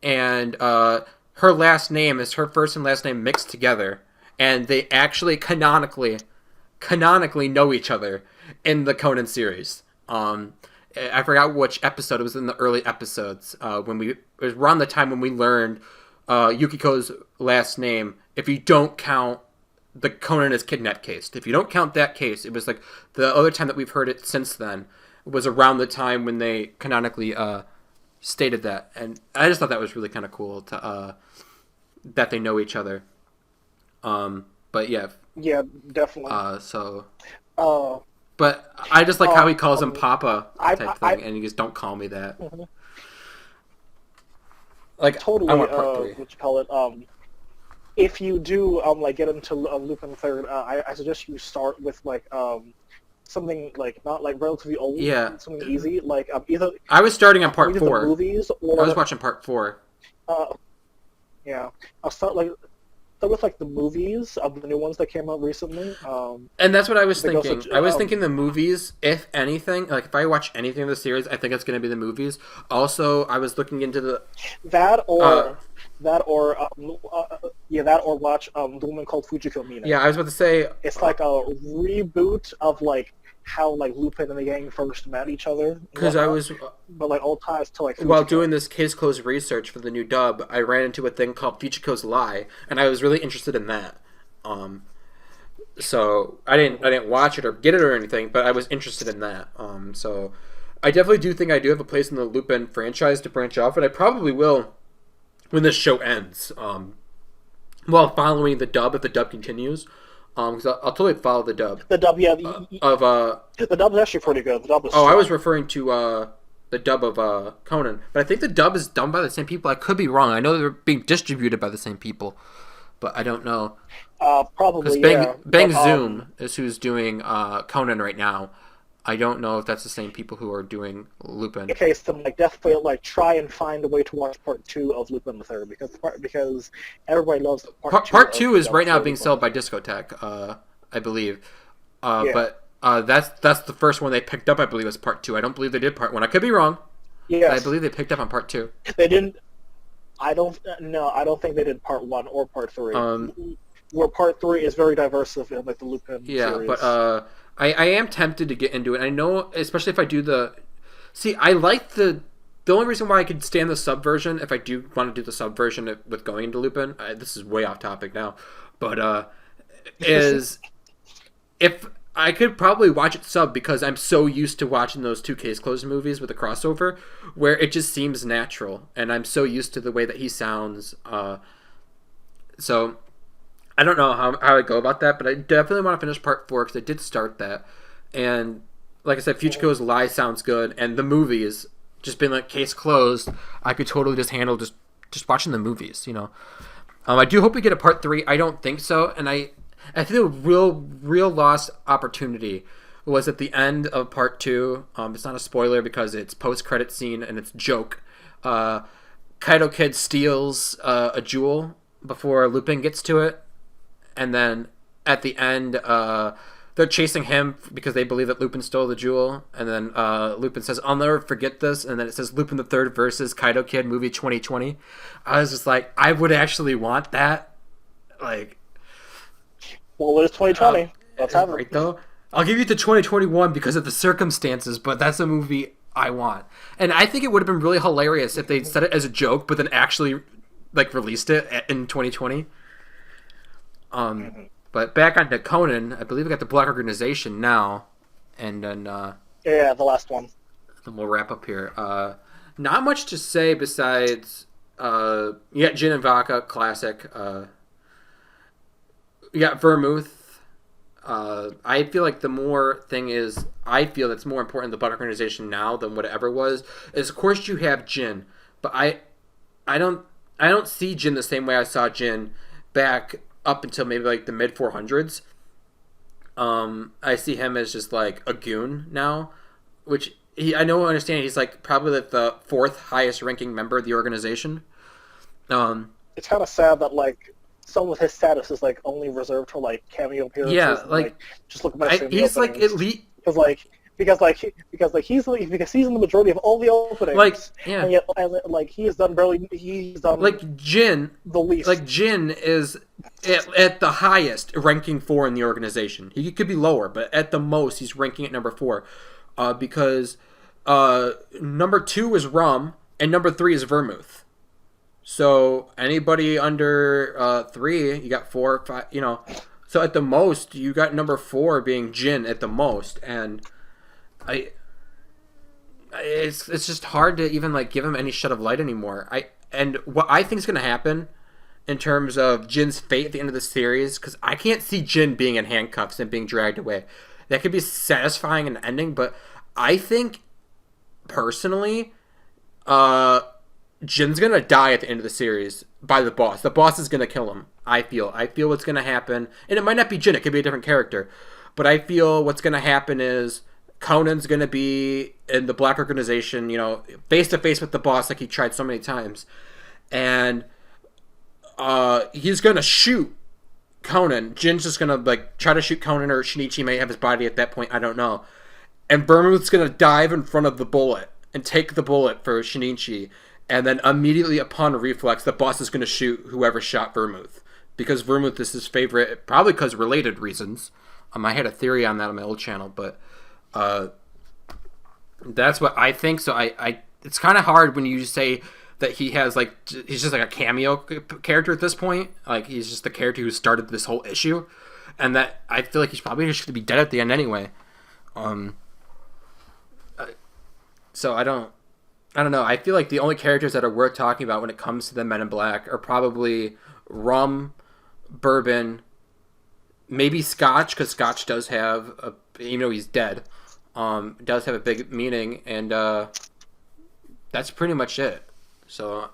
and her last name is her first and last name mixed together, and they actually canonically know each other in the Conan series. I forgot which episode. It was in the early episodes it was around the time when we learned Yukiko's last name. If you don't count the Conan is kidnapped case, if you don't count that case, it was like the other time that we've heard it since then was around the time when they canonically stated that, and I just thought that was really kind of cool to that they know each other. But yeah, definitely. But I just like how he calls him Papa type thing, and he goes, "Don't call me that." Mm-hmm. Like totally. I want part 3. What you call it? If you do like get into Lupin Third, I suggest you start with like something like not like relatively old, something easy, like either. I was starting on part 4. The movies, or I was watching part 4. Yeah, I'll start with like the movies of the new ones that came out recently. And that's what I was thinking. I was thinking the movies, if anything, like if I watch anything of the series, I think it's going to be the movies. Also, I was looking into that or watch the woman called Fujiko Mina. Yeah, I was about to say it's like a reboot of like how like Lupin and the gang first met each other. Because I was, but like all ties to like Fujiko. While doing this Case Closed research for the new dub, I ran into a thing called Fujiko's Lie, and I was really interested in that. So I didn't watch it or get it or anything, but I was interested in that. So I definitely do think I do have a place in the Lupin franchise to branch off, and I probably will when this show ends. While following the dub, if the dub continues. Because I'll totally follow the dub. The dub, yeah. The dub is actually pretty good. The dub is I was referring to the dub of Conan, but I think the dub is done by the same people. I could be wrong. I know they're being distributed by the same people, but I don't know. Probably, Bang Zoom is who's doing Conan right now. I don't know if that's the same people who are doing Lupin. Okay, so definitely try and find a way to watch part 2 of Lupin the Third because everybody loves part 2 is right now being sold by Discotheque, I believe. But that's the first one they picked up. I believe as part 2. I don't believe they did part 1. I could be wrong. Yes. I believe they picked up on part 2. They didn't. I don't think they did part 1 or part 3. Where part 3 is very diverse in like the Lupin series. But I am tempted to get into it. I know, especially if I do I like the only reason why I could stand the sub version, if I do want to do the sub version with going into Lupin, this is way off topic now, but is if I could probably watch it sub because I'm so used to watching those 2 Case Closed movies with a crossover where it just seems natural, and I'm so used to the way that he sounds. So I don't know how I go about that, but I definitely want to finish part 4 because I did start that. And like I said, Fujiko's Lie sounds good, and the movies, just being like Case Closed, I could totally just handle just watching the movies, you know. I do hope we get a part 3. I don't think so, and I think a real lost opportunity was at the end of part 2. It's not a spoiler because it's post-credit scene and it's a joke. Kaido Kid steals a jewel before Lupin gets to it. And then at the end, they're chasing him because they believe that Lupin stole the jewel. And then Lupin says, "I'll never forget this." And then it says Lupin the Third versus Kaido Kid movie 2020. I was just like, I would actually want that. Like, well, it is 2020. Let's have it. Right though. I'll give you the 2021 because of the circumstances, but that's a movie I want. And I think it would have been really hilarious if they said it as a joke, but then actually released it in 2020. But back onto Conan, I believe we got the Black Organization now, and then the last one. Then we'll wrap up here. Not much to say besides Jin and Vodka classic. We got Vermouth. I feel like the more thing is, I feel that's more important in the Black Organization now than what it ever was. Is of course you have Jin, but I don't see Jin the same way I saw Jin back up until maybe the mid 400s. I see him as just a goon now, which I understand he's probably the 4th highest ranking member of the organization. It's kind of sad that some of his status is only reserved for cameo appearances. Yeah, just look at he's elite because he's in the majority of all the openings. And yet he's done Jin the least. Jin is at the highest ranking 4 in the organization. He could be lower, but at the most he's ranking at number 4 because Number 2 is rum, and number 3 is vermouth. So anybody under 3, you got 4, 5. So at the most, you got number 4 being gin at the most, and it's just hard to even like give him any shed of light anymore. And what I think is going to happen in terms of Jin's fate at the end of the series, because I can't see Jin being in handcuffs and being dragged away. That could be satisfying in the ending, but I think personally, Jin's gonna die at the end of the series by the boss. The boss is gonna kill him. I feel what's gonna happen, and it might not be Jin. It could be a different character, but I feel what's gonna happen is Conan's gonna be in the Black Organization, face to face with the boss like he tried so many times, and he's gonna shoot Conan. Jin's just gonna like try to shoot Conan, or Shinichi may have his body at that point. I don't know. And Vermouth's gonna dive in front of the bullet and take the bullet for Shinichi. And then immediately upon reflex, the boss is going to shoot whoever shot Vermouth. Because Vermouth is his favorite, probably because related reasons. I had a theory on that on my old channel, but that's what I think. So it's kind of hard when you say that he has like, he's just like a cameo character at this point. Like he's just the character who started this whole issue. And that I feel like he's probably just going to be dead at the end anyway. So I don't know. I feel like the only characters that are worth talking about when it comes to the Men in Black are probably rum, bourbon, maybe Scotch, because Scotch does have, even though he's dead, does have a big meaning, and that's pretty much it. So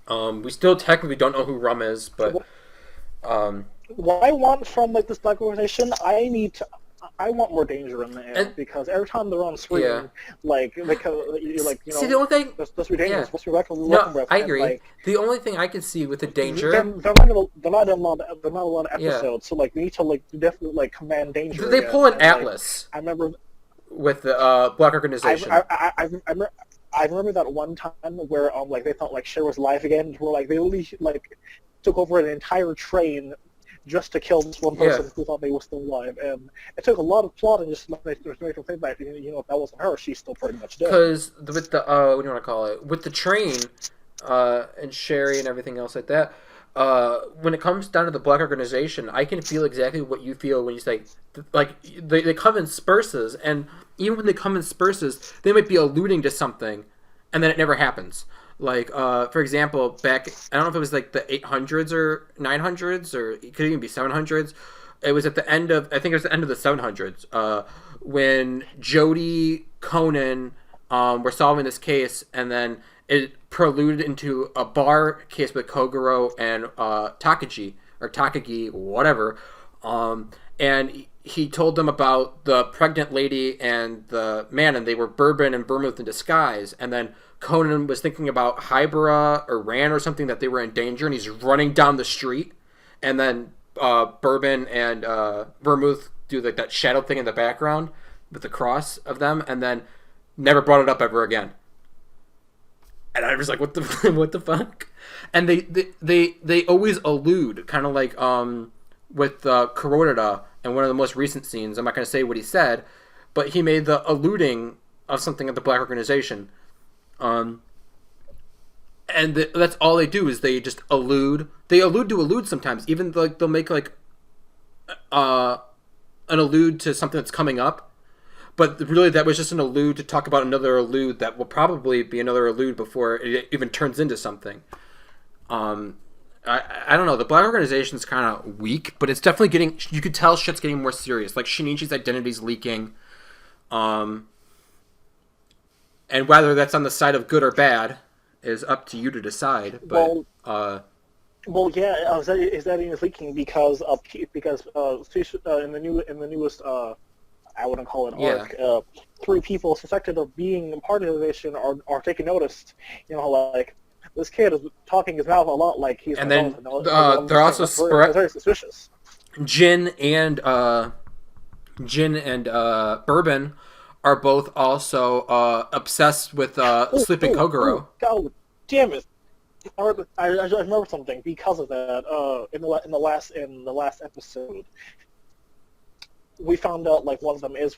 we still technically don't know who rum is, but what I want from like this Black Organization, I want more danger in the air, because every time they're on screen, yeah. See, the only thing, that's supposed to be dangerous. yeah. Supposed to be No, I agree. And, the only thing I can see with the danger, they're not in a lot of episodes, so like we need to like definitely like command danger. they pull an and, Atlas. I remember with the Black Organization. I remember that one time where like they thought like Cher was alive again, where like they really like took over an entire train just to kill this one person who thought they were still alive, and it took a lot of plotting just to make them think that if that wasn't her, she's still pretty much dead. Because with the what do you want to call it? With the train, and Sherry and everything else like that, when it comes down to the Black Organization, I can feel exactly what you feel when you say like they come in spurses, and even when they come in spurses, they might be alluding to something, and then it never happens. Like, for example, back, I don't know if it was like the 800s or 900s, or it could even be 700s. It was at the end of, I think it was the end of the 700s, when Jody, Conan, were solving this case, and then it preluded into a bar case with Kogoro and Takagi, whatever. And he told them about the pregnant lady and the man, and they were bourbon and vermouth in disguise. And then Conan was thinking about Hybera or Ran or something, that they were in danger, and he's running down the street. And then bourbon and vermouth do like that shadow thing in the background with the cross of them, and then never brought it up ever again. And I was like, what the fuck? And they always allude, kind of like with Kuroda in one of the most recent scenes. I'm not going to say what he said, but he made the alluding of something of the Black Organization. And that's all they do, is they just allude. They allude sometimes. Even like they'll make like an allude to something that's coming up, but really that was just an allude to talk about another allude that will probably be another allude before it even turns into something. I don't know. The Black Organization's kind of weak, but it's definitely getting. You could tell shit's getting more serious. Like Shinichi's identity's leaking. And whether that's on the side of good or bad is up to you to decide. But yeah, is that even leaking because in the newest I wouldn't call it arc. 3 people suspected of being part of the organization are taking notice. Like this kid is talking his mouth a lot like he's. And then they're also very suspicious. Jin and Bourbon are both also obsessed with sleeping Kogoro. God damn it! I remember something because of that. In the last episode, we found out like one of them is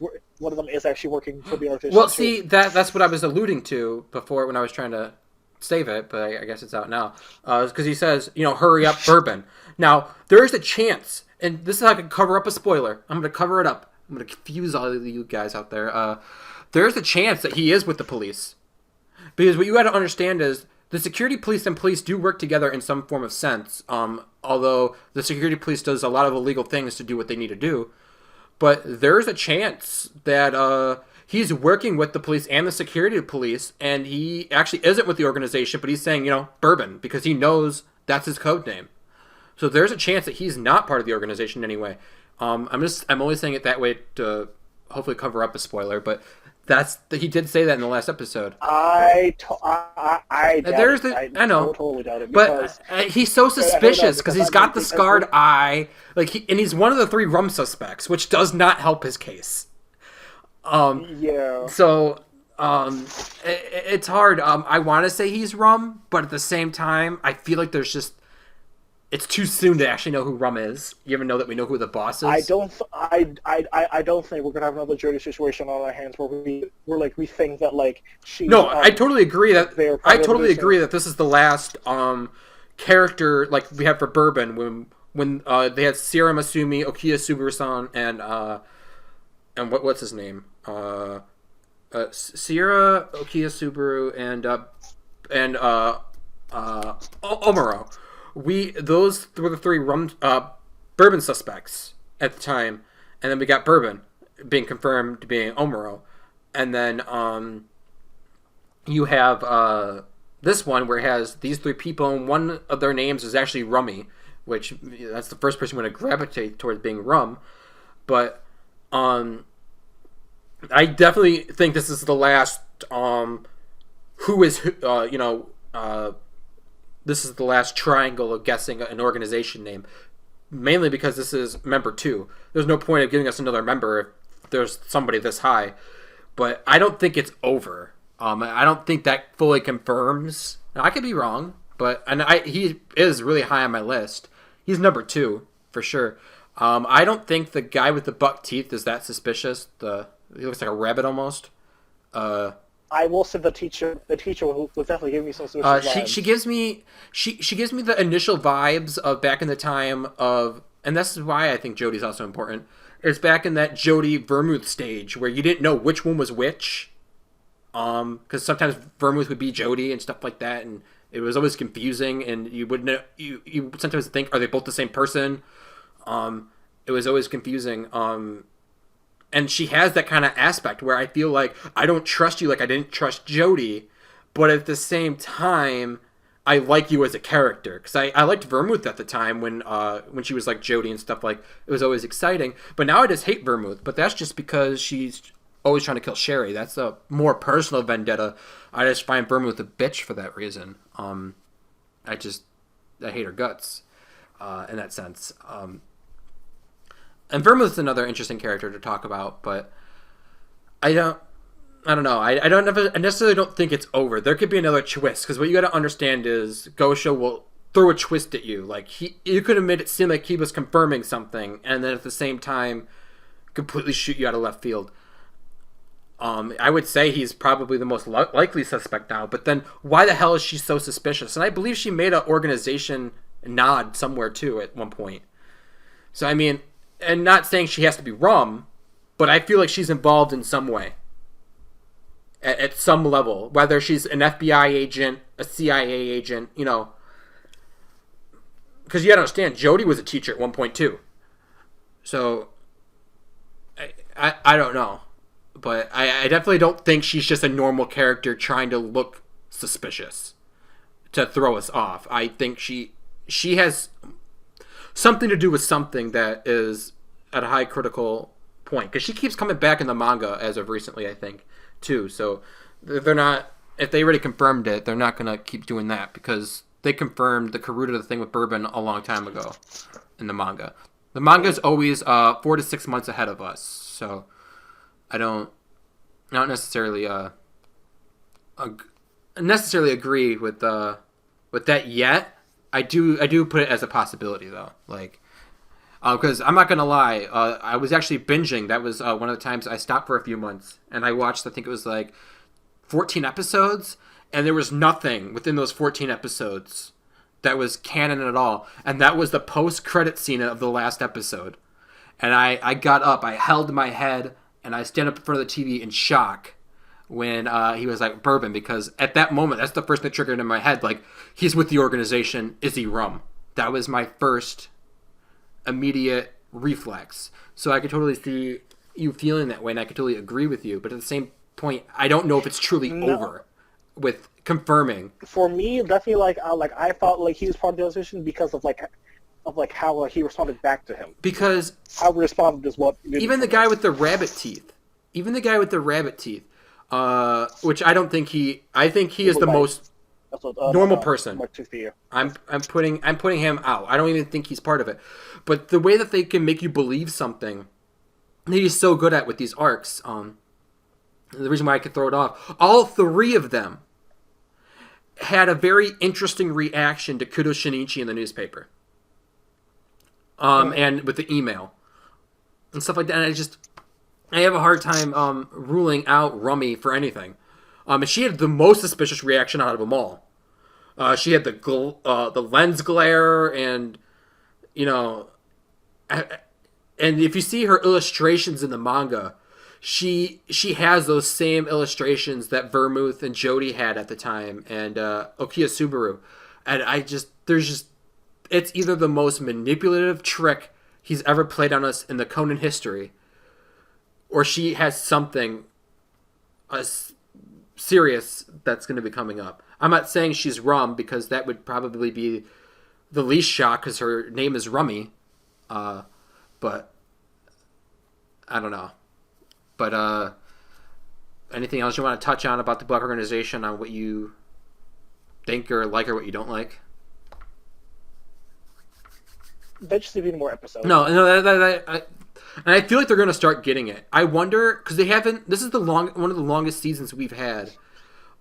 actually working for the organization. Well, see, that's what I was alluding to before when I was trying to save it, but I guess it's out now. Because he says, hurry up, Bourbon. Now, there is a chance, and this is how I can cover up a spoiler. I'm going to cover it up. I'm going to confuse all of you guys out there. There's a chance that he is with the police. Because what you got to understand is the security police and police do work together in some form of sense. Although the security police does a lot of illegal things to do what they need to do. But there's a chance that he's working with the police and the security police, and he actually isn't with the organization, but he's saying, Bourbon, because he knows that's his code name. So there's a chance that he's not part of the organization anyway. I'm only saying it that way to hopefully cover up a spoiler, but he did say that in the last episode. I know, totally doubt it. But he's so suspicious because he's got the scarred eye, and he's one of the 3 rum suspects, which does not help his case. Yeah. So, it's hard. I want to say he's rum, but at the same time, I feel like it's too soon to actually know who Rum is. You even know that we know who the boss is? I don't think we're gonna have another Jodie situation on our hands where we think that she. No, I totally agree that this is the last character we have for Bourbon when they had Sierra Masumi, Okiya Subaru-san, and what's his name? Sierra, Okiya Subaru, and Omuro. Those were the 3 Bourbon suspects at the time, and then we got Bourbon being confirmed to being Omuro, and then you have this one where it has these 3 people, and one of their names is actually Rummy, which that's the first person I'm going to gravitate towards being Rum, but I definitely think this is the last this is the last triangle of guessing an organization name, mainly because this is member 2. There's no point of giving us another member if there's somebody this high, but I don't think it's over. I don't think that fully confirms. Now, I could be wrong, but he is really high on my list. He's number 2 for sure. I don't think the guy with the buck teeth is that suspicious. He looks like a rabbit almost. I will say the teacher will definitely give me some suspicious vibes. She gives me the initial vibes of back in the time of, and this is why I think Jodie's also important. It's back in that Jodie Vermouth stage where you didn't know which one was which, because sometimes Vermouth would be Jodie and stuff like that, and it was always confusing, and you wouldn't you sometimes think, are they both the same person? It was always confusing. And she has that kind of aspect where I feel like I don't trust you like I didn't trust Jodie, but at the same time, I like you as a character. Because I liked Vermouth at the time when she was like Jodie and stuff, it was always exciting. But now I just hate Vermouth, but that's just because she's always trying to kill Sherry. That's a more personal vendetta. I just find Vermouth a bitch for that reason. I hate her guts in that sense. And Vermouth's another interesting character to talk about, but I don't know. I necessarily don't think it's over. There could be another twist, because what you got to understand is Gosha will throw a twist at you. You could have made it seem like he was confirming something, and then at the same time, completely shoot you out of left field. I would say he's probably the most likely suspect now, but then why the hell is she so suspicious? And I believe she made an organization nod somewhere too at one point. So I mean, and not saying she has to be Rum, but I feel like she's involved in some way. At some level. Whether she's an FBI agent, a CIA agent, Because you gotta understand, Jodie was a teacher at one point too. So, I don't know. But I definitely don't think she's just a normal character trying to look suspicious to throw us off. I think she has something to do with something that is at a high critical point, because she keeps coming back in the manga as of recently, I think, too. So they're not, if they already confirmed it, they're not gonna keep doing that, because they confirmed the Karuta thing with Bourbon a long time ago in the manga. The manga is always 4 to 6 months ahead of us, so I don't necessarily agree with that yet. I do put it as a possibility though. Because I'm not gonna lie, I was actually binging. That was one of the times I stopped for a few months, and I watched. I think it was like 14 episodes, and there was nothing within those 14 episodes that was canon at all. And that was the post-credit scene of the last episode. And I got up, I held my head, and I stand up in front of the TV in shock when he was like, bourbon, because at that moment, that's the first thing that triggered in my head. Like, he's with the organization, is he rum? That was my first immediate reflex. So I could totally see you feeling that way, and I could totally agree with you. But at the same point, I don't know if it's truly over with confirming. For me, definitely, I thought like he was part of the organization because of how he responded back to him. Because how he responded is what even the guy with the rabbit teeth, which I don't think I think he is the most normal person. I'm putting him out. I don't even think he's part of it. But the way that they can make you believe something that he's so good at with these arcs, the reason why I could throw it off, all three of them had a very interesting reaction to Kudo Shinichi in the newspaper. And with the email and stuff like that. And I have a hard time ruling out Rummy for anything. And she had the most suspicious reaction out of them all. She had the lens glare, and and if you see her illustrations in the manga, she has those same illustrations that Vermouth and Jody had at the time, and Okiya Subaru. And it's either the most manipulative trick he's ever played on us in the Conan history, or she has something serious that's going to be coming up. I'm not saying she's rum, because that would probably be the least shock, because her name is Rummy. But I don't know. But anything else you want to touch on about the Black Organization, on what you think or like or what you don't like? They just need more episodes. No, and I feel like they're going to start getting it. I wonder, because they haven't. This is one of the longest seasons we've had.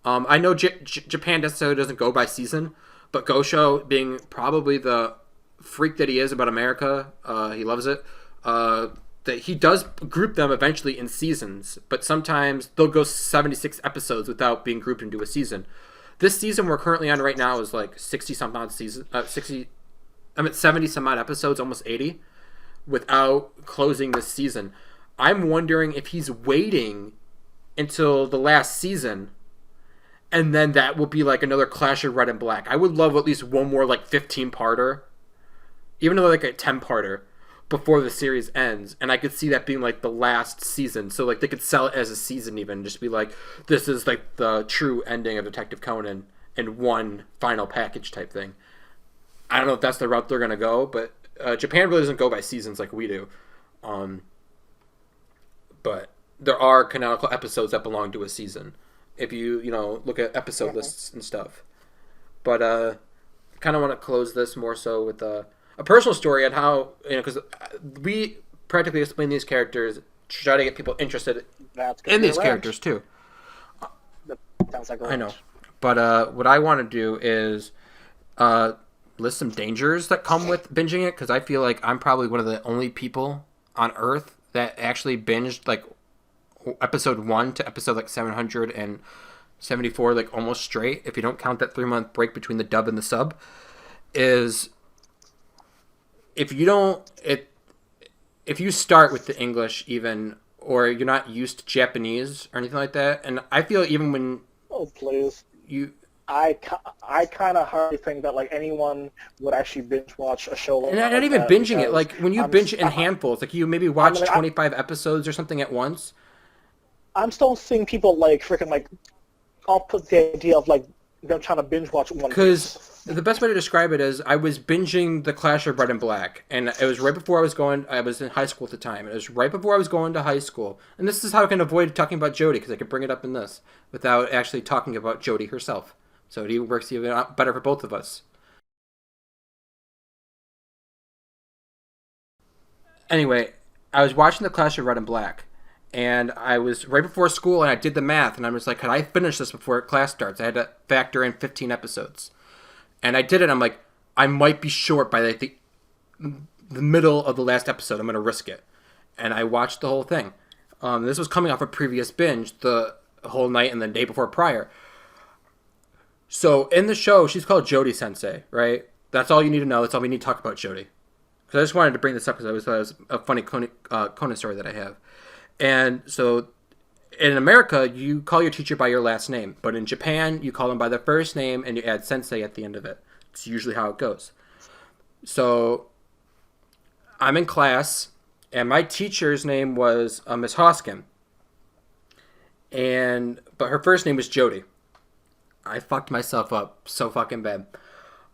I know Japan necessarily doesn't go by season, but Gosho, being probably the freak that he is about America, he loves it. That he does group them eventually in seasons, but sometimes they'll go 76 episodes without being grouped into a season. This season we're currently on right now is like 70 some odd episodes, almost 80, without closing this season. I'm wondering if he's waiting until the last season, and then that will be like another Clash of Red and Black. I would love at least one more like 15-parter, even though like a 10-parter, before the series ends, and I could see that being like the last season. So like they could sell it as a season, even just be like, this is like the true ending of Detective Conan in one final package type thing. I don't know if that's the route they're gonna go, but Japan really doesn't go by seasons like we do. But there are canonical episodes that belong to a season, if you look at episode lists and stuff. But I kind of want to close this more so with a personal story on how, because we practically explain these characters, try to get people interested in these characters too. That sounds like I know. But what I want to do is list some dangers that come with binging it, because I feel like I'm probably one of the only people on Earth that actually binged like episode 1 to episode like 774 like almost straight, if you don't count that 3-month break between the dub and the sub. Is if you start with the English even, or you're not used to Japanese or anything like that, and I feel even when I kind of hardly think that like anyone would actually binge watch a show like that. Not even binging it, like when you binge it in handfuls, like you maybe watch 25 episodes or something at once. I'm still seeing people like freaking like, I'll put the idea of like them trying to binge watch one. Because the best way to describe it is, I was binging The Clash of Red and Black, and it was right before I was in high school at the time. It was right before I was going to high school. And this is how I can avoid talking about Jodie, because I could bring it up in this without actually talking about Jodie herself. So it works even better for both of us. Anyway, I was watching The Clash of Red and Black, and I was right before school, and I did the math, and I was like, could I finish this before class starts? I had to factor in 15 episodes. And I did it. I'm like, I might be short by like the middle of the last episode. I'm going to risk it. And I watched the whole thing. This was coming off a previous binge the whole night and the day before prior. So in the show, she's called Jody Sensei, right? That's all you need to know. That's all we need to talk about Jody. Because I just wanted to bring this up because I thought it was a funny Conan story that I have. And so in America, you call your teacher by your last name. But in Japan, you call them by their first name and you add sensei at the end of it. It's usually how it goes. So I'm in class, and my teacher's name was Miss Hoskin. But her first name was Jody. I fucked myself up so fucking bad.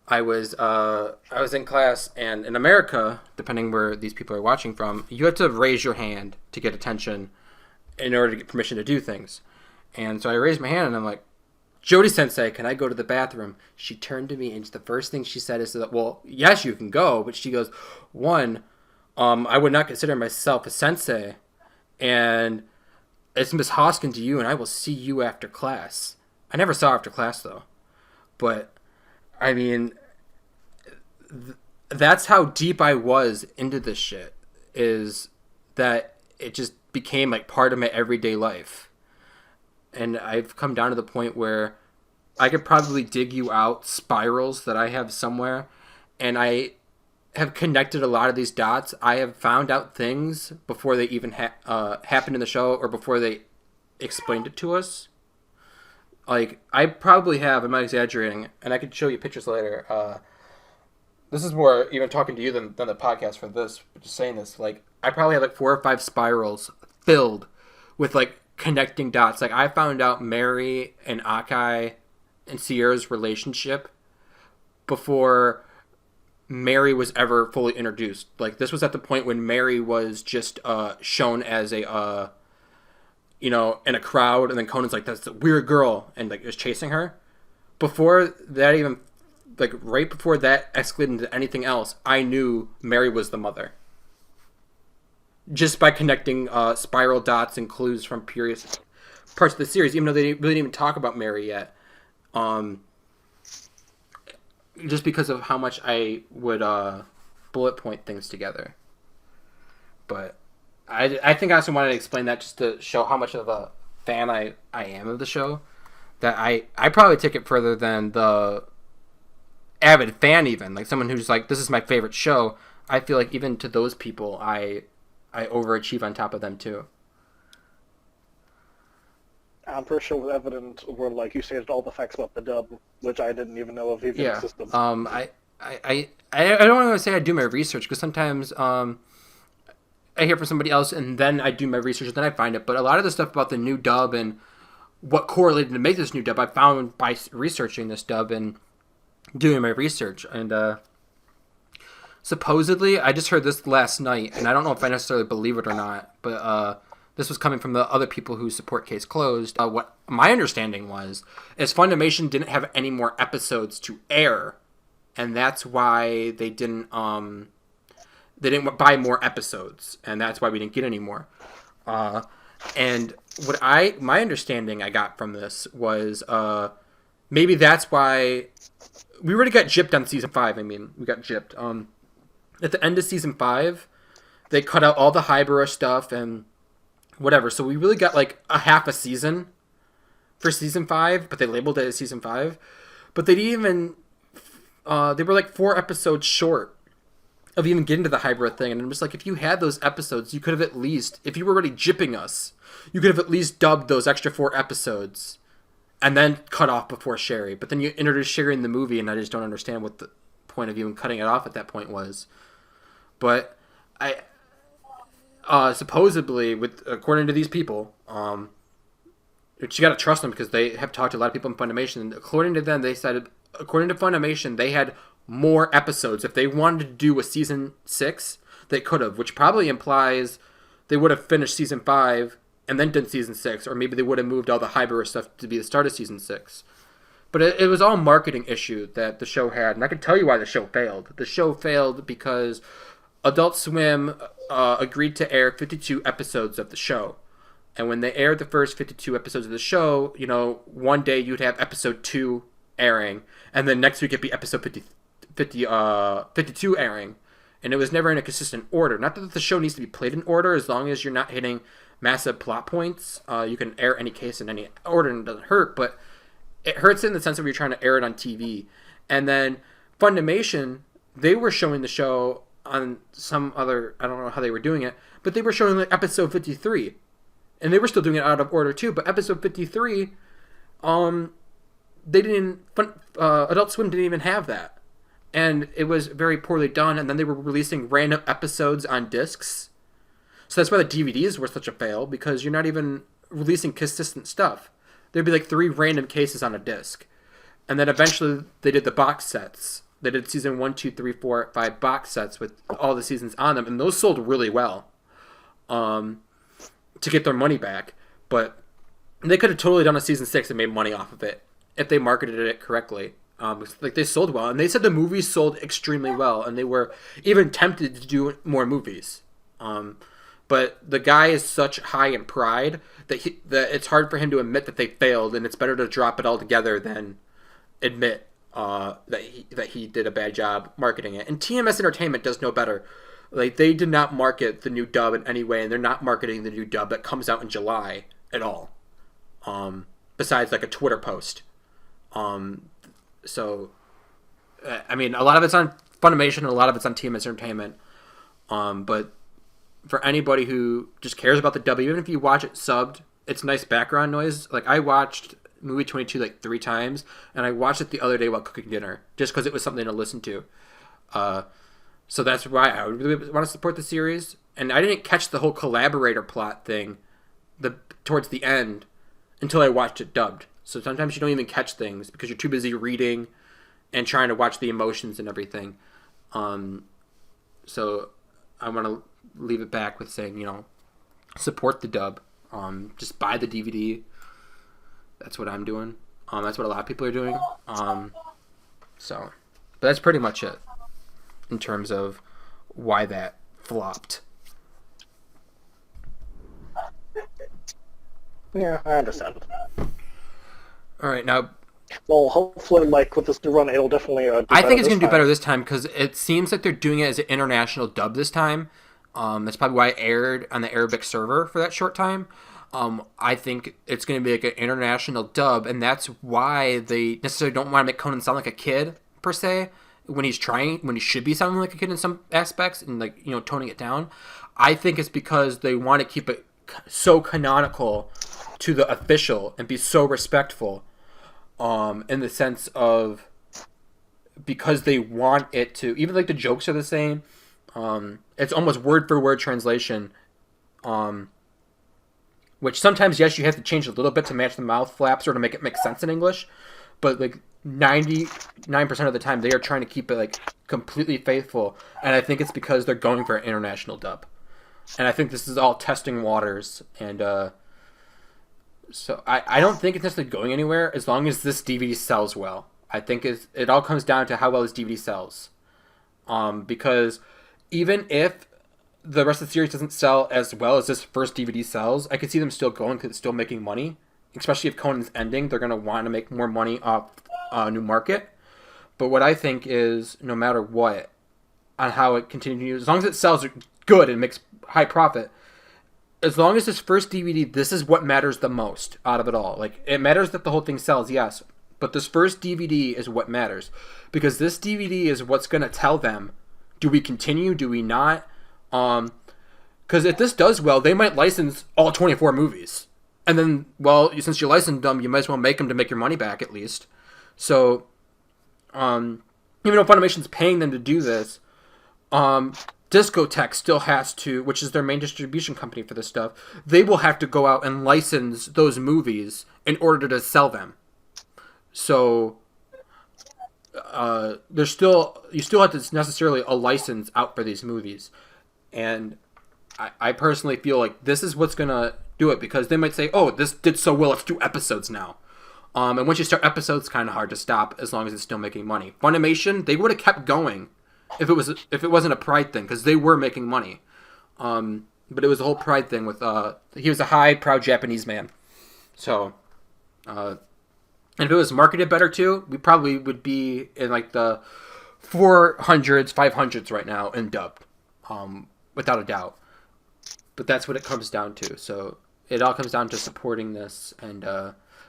I was in class, and in America, depending where these people are watching from, you have to raise your hand to get attention in order to get permission to do things. And so I raised my hand, and I'm like, Jody Sensei, can I go to the bathroom? She turned to me, and the first thing she said is that, well, yes, you can go, but she goes, one, I would not consider myself a sensei, and it's Miss Hoskin to you, and I will see you after class. I never saw her after class, though. But, I mean, that's how deep I was into this shit, is that it just became, like, part of my everyday life. And I've come down to the point where I could probably dig you out spirals that I have somewhere, and I have connected a lot of these dots. I have found out things before they even happened in the show or before they explained it to us. Like, I probably have, I'm not exaggerating, and I could show you pictures later. This is more even talking to you than the podcast for this, but just saying this. Like, I probably have like 4 or 5 spirals filled with like connecting dots. Like, I found out Mary and Akai and Sierra's relationship before Mary was ever fully introduced. Like, this was at the point when Mary was just shown as a in a crowd, and then Conan's like, that's a weird girl, and like is chasing her. Before that even, like right before that escalated into anything else, I knew Mary was the mother. Just by connecting spiral dots and clues from previous parts of the series, even though they really didn't even talk about Mary yet. Just because of how much I would bullet point things together. But I think I also wanted to explain that just to show how much of a fan I am of the show. That I probably take it further than the avid fan even. Like someone who's like, this is my favorite show. I feel like even to those people, I overachieve on top of them too. I'm pretty sure it was evident where, like, you stated all the facts about the dub, which I didn't even know of even existed. I don't want to say I do my research, because sometimes I hear from somebody else and then I do my research and then I find it. But a lot of the stuff about the new dub and what correlated to make this new dub, I found by researching this dub and doing my research. And supposedly, I just heard this last night, and I don't know if I necessarily believe it or not, but this was coming from the other people who support Case Closed. What my understanding was is Funimation didn't have any more episodes to air, and that's why they didn't buy more episodes, and that's why we didn't get any more. And my understanding I got from this was maybe that's why we already got gypped on season 5. I mean, we got gypped. At the end of season 5, they cut out all the Hybera stuff and whatever. So we really got like a half a season for season 5, but they labeled it as season 5. But they didn't even, they were like 4 episodes short of even getting to the Hybera thing. And I'm just like, if you had those episodes, you could have at least, if you were already gypping us, you could have at least dubbed those extra 4 episodes and then cut off before Sherry. But then you introduced Sherry in the movie, and I just don't understand what the point of even cutting it off at that point was. But supposedly, according to these people, which you gotta trust them because they have talked to a lot of people in Funimation, and according to them, they said, according to Funimation, they had more episodes. If they wanted to do a season 6, they could have, which probably implies they would have finished season 5 and then done season 6, or maybe they would have moved all the Hybera stuff to be the start of season 6. But it was all a marketing issue that the show had, and I can tell you why the show failed. The show failed because Adult Swim agreed to air 52 episodes of the show. And when they aired the first 52 episodes of the show, one day you'd have episode 2 airing, and then next week it'd be episode 52 airing. and it was never in a consistent order. Not that the show needs to be played in order, as long as you're not hitting massive plot points. You can air any case in any order and it doesn't hurt, but it hurts in the sense of you're trying to air it on TV. And then Funimation, they were showing the show on some other, I don't know how they were doing it, but they were showing like episode 53. And they were still doing it out of order too, but episode 53, they didn't, Adult Swim didn't even have that. And it was very poorly done, and then they were releasing random episodes on discs. So that's why the DVDs were such a fail, because you're not even releasing consistent stuff. There'd be like 3 random cases on a disc. And then eventually they did the box sets. They did season 1, 2, 3, 4, 5 box sets with all the seasons on them, and those sold really well to get their money back. But they could have totally done a season 6 and made money off of it if they marketed it correctly. Like they sold well, and they said the movies sold extremely well, and they were even tempted to do more movies. But the guy is such high in pride that it's hard for him to admit that they failed, and it's better to drop it all together than admit that he did a bad job marketing it. And TMS Entertainment does no better. Like, they did not market the new dub in any way, and they're not marketing the new dub that comes out in July at all. Besides like a Twitter post. So, I mean, a lot of it's on Funimation and a lot of it's on TMS Entertainment. But for anybody who just cares about the dub, even if you watch it subbed, it's nice background noise. Like, I watched Movie 22 like 3 times, and I watched it the other day while cooking dinner, just because it was something to listen to. So that's why I really want to support the series. And I didn't catch the whole collaborator plot thing towards the end until I watched it dubbed. So sometimes you don't even catch things because you're too busy reading and trying to watch the emotions and everything. So I want to leave it back with saying, support the dub. Just buy the DVD. That's what I'm doing. That's what a lot of people are doing. But that's pretty much it in terms of why that flopped. Yeah, I understand. All right, now. Well, hopefully, like with this new run, it'll definitely. I think it's going to do better this time because it seems like they're doing it as an international dub this time. That's probably why it aired on the Arabic server for that short time. I think it's going to be like an international dub, and that's why they necessarily don't want to make Conan sound like a kid per se when he should be sounding like a kid in some aspects and like toning it down. I think it's because they want to keep it so canonical to the official and be so respectful. In the sense of because they want it to, even like the jokes are the same. It's almost word for word translation. Which sometimes, yes, you have to change a little bit to match the mouth flaps or to make it make sense in English. But like 99% of the time, they are trying to keep it like completely faithful. And I think it's because they're going for an international dub. And I think this is all testing waters. And so I don't think it's necessarily going anywhere as long as this DVD sells well. I think it all comes down to how well this DVD sells. Because even if the rest of the series doesn't sell as well as this first DVD sells, I could see them still going because it's still making money. Especially if Conan's ending, they're going to want to make more money off a new market. But what I think is, no matter what, on how it continues, as long as it sells good and makes high profit, as long as this first DVD, this is what matters the most out of it all. Like, it matters that the whole thing sells, yes, but this first DVD is what matters. Because this DVD is what's going to tell them, do we continue, do we not? Because if this does well, they might license all 24 movies. And then, well, since you licensed them, you might as well make them to make your money back, at least. So, even though Funimation's paying them to do this, Discotek still has to, which is their main distribution company for this stuff, they will have to go out and license those movies in order to sell them. So, you still have to necessarily a license out for these movies. And I personally feel like this is what's going to do it, because they might say, oh, this did so well, let's do episodes now. And once you start episodes, it's kind of hard to stop as long as it's still making money. Funimation, they would have kept going if it wasn't a pride thing, because they were making money. But it was a whole pride thing with he was a high, proud Japanese man. So, and if it was marketed better too, we probably would be in like the 400s, 500s right now in dubbed, without a doubt. But that's what it comes down to. So it all comes down to supporting this, and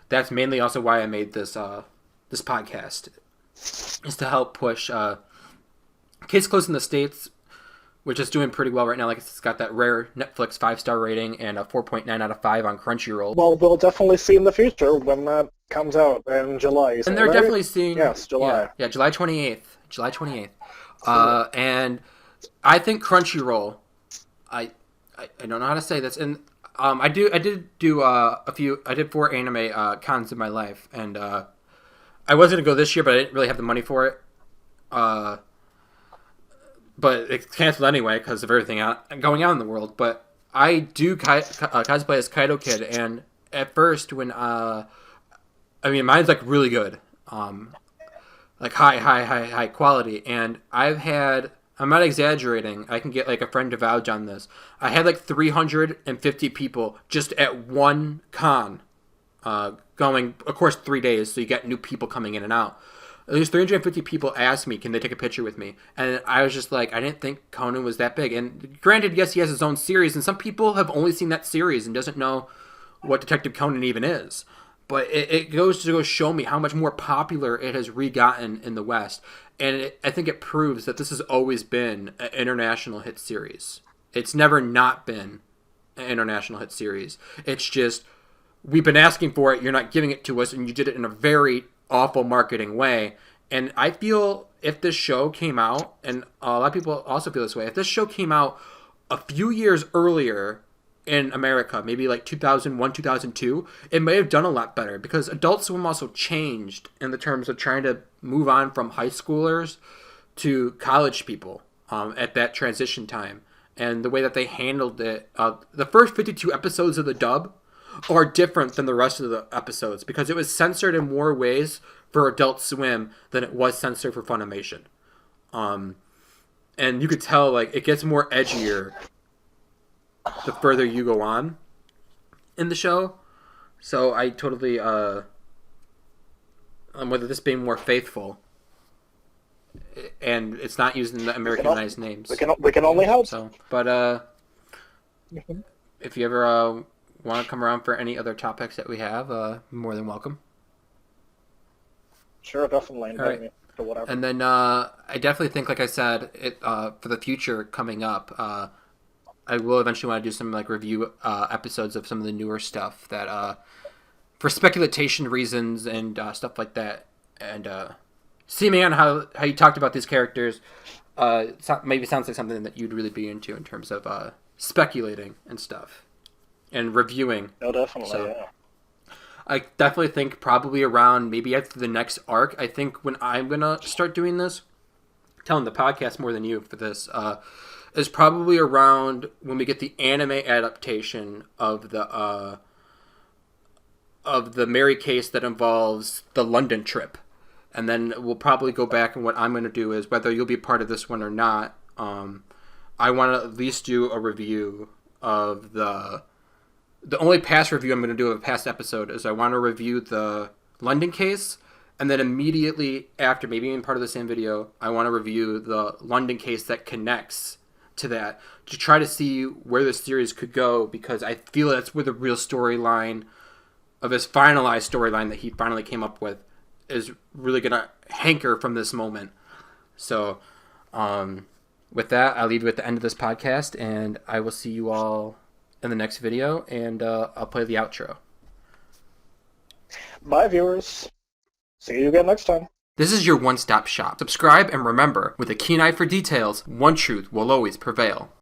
that's mainly also why I made this this podcast, is to help push Case Closed in the States, which is doing pretty well right now. Like, it's got that rare Netflix 5-star rating and a 4.9 out of 5 on Crunchyroll. Well, we'll definitely see in the future when that comes out in July. And they're definitely seeing... Yes, July. Yeah, July 28th. July 28th. And I think Crunchyroll... I don't know how to say this. And I did do a few... I did 4 anime cons in my life. And I was going to go this year, but I didn't really have the money for it. But it's canceled anyway because of everything going on in the world. But I do cosplay as Kaido Kid, and at first when mine's like really good, like high quality, and I'm not exaggerating, I can get like a friend to vouch on this. I had like 350 people just at one con, going, of course, 3 days, so you get new people coming in and out. There's 350 people asked me, can they take a picture with me? And I was just like, I didn't think Conan was that big. And granted, yes, he has his own series, and some people have only seen that series and doesn't know what Detective Conan even is. But it goes to go show me how much more popular it has re-gotten in the West. And I think it proves that this has always been an international hit series. It's never not been an international hit series. It's just, we've been asking for it, you're not giving it to us, and you did it in a very awful marketing way. And I feel if this show came out, and a lot of people also feel this way, if this show came out a few years earlier in America, maybe like 2001, 2002, it may have done a lot better, because Adult Swim also changed in the terms of trying to move on from high schoolers to college people at that transition time. And the way that they handled it, the first 52 episodes of the dub are different than the rest of the episodes, because it was censored in more ways for Adult Swim than it was censored for Funimation. And you could tell, like, it gets more edgier the further you go on in the show. So I totally, whether this being more faithful, and it's not using the Americanized names. We can only hope. So, but if you ever want to come around for any other topics that we have, more than welcome. Sure, definitely. Invite me to whatever. And then I definitely think, like I said, for the future coming up, I will eventually want to do some like review episodes of some of the newer stuff that, for speculation reasons and stuff like that, and seeming on how you talked about these characters, maybe sounds like something that you'd really be into in terms of speculating and stuff. And reviewing. No, definitely, so, yeah. I definitely think probably around maybe after the next arc. I think when I'm going to start doing this, telling the podcast more than you for this, is probably around when we get the anime adaptation of the Mary case that involves the London trip. And then we'll probably go back, and what I'm going to do is, whether you'll be part of this one or not, I want to at least do a review of the only past review I'm going to do of a past episode is I want to review the London case, and then immediately after, maybe even part of the same video, I want to review the London case that connects to that, to try to see where the series could go, because I feel that's where the real storyline of his finalized storyline that he finally came up with is really going to hanker from this moment. So, with that, I'll leave you at the end of this podcast, and I will see you all in the next video, and I'll play the outro. Bye, viewers. See you again next time. This is your one-stop shop. Subscribe, and remember, with a keen eye for details, one truth will always prevail.